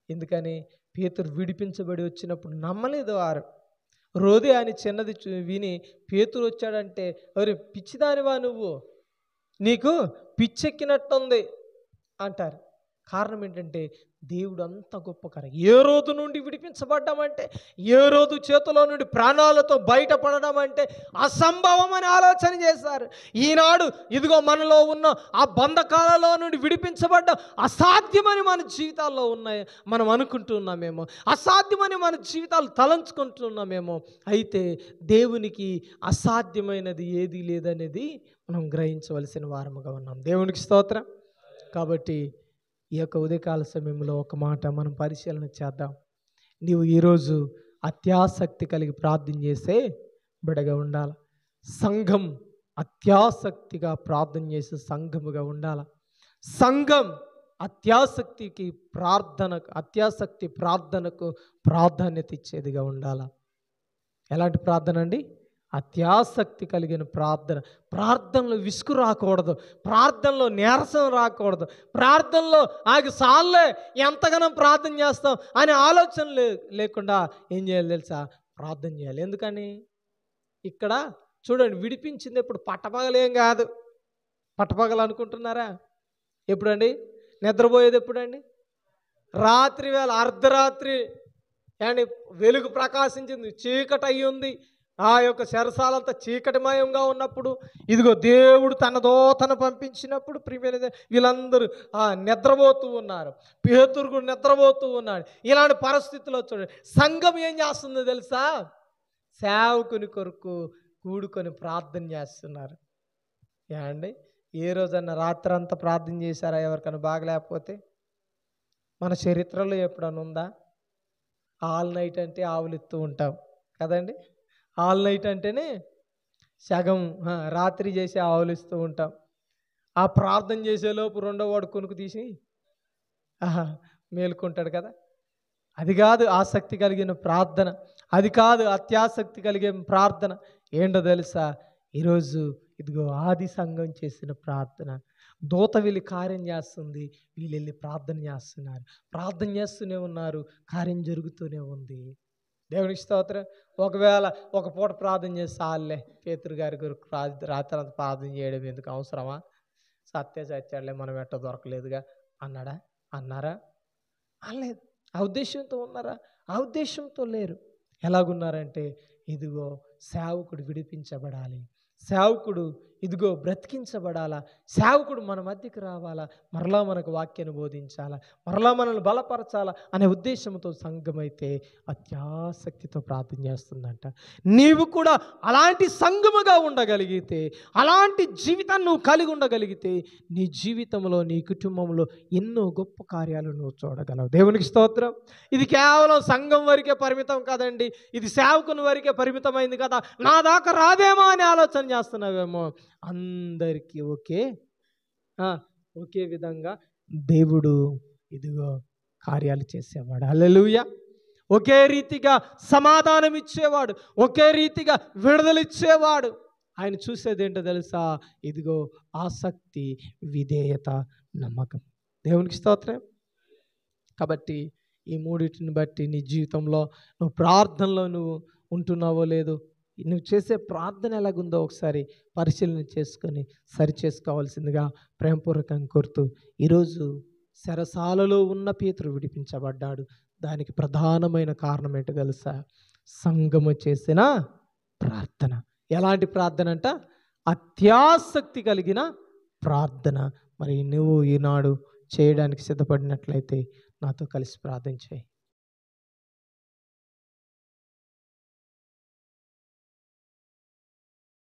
ఎందుకని? పేతురు విడిపించబడి వచ్చినప్పుడు నమ్మలేదు వారు. రోదే అని చిన్నది విని పేతురు వచ్చాడంటే, ఎవరి పిచ్చిదానివా నువ్వు, నీకు పిచ్చెక్కినట్టుంది అంటారు. కారణం ఏంటంటే దేవుడు అంత గొప్ప కార్యం. ఏ రోజు నుండి విడిపించబడ్డామంటే, ఏ రోజు చేతిలో నుండి ప్రాణాలతో బయటపడడం అంటే అసంభవం అని ఆలోచన చేశారు. ఈనాడు ఇదిగో మనలో ఉన్న ఆ బంధకాలలో నుండి విడిపించబడ్డ అసాధ్యమని మన జీవితాల్లో ఉన్నాయి మనం అనుకుంటున్నామేమో, అసాధ్యమని మన జీవితాలు తలంచుకుంటున్నామేమో. అయితే దేవునికి అసాధ్యమైనది ఏదీ లేదనేది మనం గ్రహించవలసిన వారముగా ఉన్నాం. దేవునికి స్తోత్రం. కాబట్టి ఈ యొక్క ఉదయకాల సమయంలో ఒక మాట మనం పరిశీలన చేద్దాం. నీవు ఈరోజు అత్యాసక్తి కలిగి ప్రార్థన చేసే బిడగా ఉండాలి. సంఘం అత్యాసక్తిగా ప్రార్థన చేసే సంఘముగా ఉండాలి. సంఘం అత్యాసక్తి ప్రార్థనకు ప్రాధాన్యత ఇచ్చేదిగా ఉండాలి. ఎలాంటి ప్రార్థన అండి? అత్యాసక్తి కలిగిన ప్రార్థన. ప్రార్థనలో విసుగు రాకూడదు, ప్రార్థనలో నీరసం రాకూడదు, ప్రార్థనలో ఆగి సాల్లే ఎంతగానో ప్రార్థన చేస్తాం అనే ఆలోచన లేకుండా ఏం చేయాలి తెలుసా? ప్రార్థన చేయాలి. ఎందుకని? ఇక్కడ చూడండి, విడిపించింది ఎప్పుడు? పట్టపగలేం కాదు. పట్టపగలు అనుకుంటున్నారా? ఎప్పుడండి? నిద్రపోయేది ఎప్పుడండి? రాత్రి వేళ, అర్ధరాత్రి అండి. వెలుగు ప్రకాశించింది, చీకటి అయ్యి ఉంది, ఆ యొక్క శరసాలంతా చీకటిమయంగా ఉన్నప్పుడు ఇదిగో దేవుడు తన దూతను పంపించినప్పుడు వీళ్ళందరూ నిద్రపోతూ ఉన్నారు. పేతురు కూడా నిద్రపోతూ ఉన్నాడు. ఇలాంటి పరిస్థితుల్లో చూడండి, సంఘం ఏం చేస్తుందో తెలుసా? సేవకుని కొరకు కూడుకొని ప్రార్థన చేస్తున్నారు. ఏమండి, ఏ రోజన్నా రాత్రి అంతా ప్రార్థన చేశారా? ఎవరికైనా బాగలేకపోతే మన చరిత్రలో ఎప్పుడన్నా ఉందా? ఆల్ నైట్ అంటే ఆవులిస్తూ ఉంటాం కదండి. ఆల్ నైట్ అంటేనే సగం రాత్రి చేసి ఆవులిస్తూ ఉంటాం. ఆ ప్రార్థన చేసేలోపు రెండో వాడు కొనుక్కు తీసి మేలుకుంటాడు కదా. అది కాదు ఆసక్తి కలిగిన ప్రార్థన, అది కాదు అత్యాసక్తి కలిగిన ప్రార్థన. ఏంటో తెలుసా? ఈరోజు ఇదిగో ఆది సంఘం చేసిన ప్రార్థన. దూత వెళ్ళి కార్యం చేస్తుంది, వీళ్ళు వెళ్ళి ప్రార్థన చేస్తున్నారు. ప్రార్థన చేస్తూనే ఉన్నారు, కార్యం జరుగుతూనే ఉంది. దేవునికి స్తోత్రం. ఒకవేళ ఒక పూట ప్రార్థన చేస్తే ఆళ్ళే పేతురు గారి గురికి రాత్రి అంతా ప్రార్థన చేయడం ఎందుకు అవసరమా? సత్యాలే మనం ఎట్ట దొరకలేదుగా అన్నారా? అనలేదు. ఆ ఉద్దేశంతో ఉన్నారా? ఆ ఉద్దేశంతో లేరు. ఎలాగున్నారంటే ఇదిగో సేవకుడు విడిపించబడాలి, సేవకుడు ఇదిగో బ్రతికించబడాలా, సేవకుడు మన మధ్యకి రావాలా, మరలా మనకు వాక్యాన్ని బోధించాలా, మరలా మనల్ని బలపరచాలా అనే ఉద్దేశంతో సంఘం అయితే అత్యాసక్తితో ప్రార్థన చేస్తుందంట. నీవు కూడా అలాంటి సంఘముగా ఉండగలిగితే, అలాంటి జీవితాన్ని నువ్వు కలిగి ఉండగలిగితే నీ జీవితంలో, నీ కుటుంబంలో ఎన్నో గొప్ప కార్యాలు నువ్వు చూడగలవు. దేవునికి స్తోత్రం. ఇది కేవలం సంఘం వరకే పరిమితం కాదండి, ఇది సేవకుని వరకే పరిమితమైంది కదా, నా దాకా రాదేమో అని ఆలోచన చేస్తున్నావేమో. అందరికీ ఒకే విధంగా దేవుడు ఇదిగో కార్యాలు చేసేవాడు. హల్లెలూయా. ఒకే రీతిగా సమాధానం ఇచ్చేవాడు, ఒకే రీతిగా విడుదలిచ్చేవాడు. ఆయన చూసేది ఏంటో తెలుసా? ఇదిగో ఆసక్తి, విధేయత, నమ్మకం. దేవునికి స్తోత్రం. కాబట్టి ఈ మూడింటిని బట్టి నీ జీవితంలో నువ్వు ప్రార్థనలో నువ్వు ఉంటున్నావో లేదో, నువ్వు చేసే ప్రార్థన ఎలాగుందో ఒకసారి పరిశీలన చేసుకొని సరి చేసుకోవాల్సిందిగా ప్రేమపూర్వకంగా కోరుతూ, ఈరోజు చెరసాలలో ఉన్న పేతురు విడిపించబడ్డాడు. దానికి ప్రధానమైన కారణం ఏంటో తెలుసా? సంఘము చేసిన ప్రార్థన. ఎలాంటి ప్రార్థన అంట? అత్యాసక్తి కలిగిన ప్రార్థన. మరి నువ్వు ఈనాడు చేయడానికి సిద్ధపడినట్లయితే నాతో కలిసి ప్రార్థన చేయి.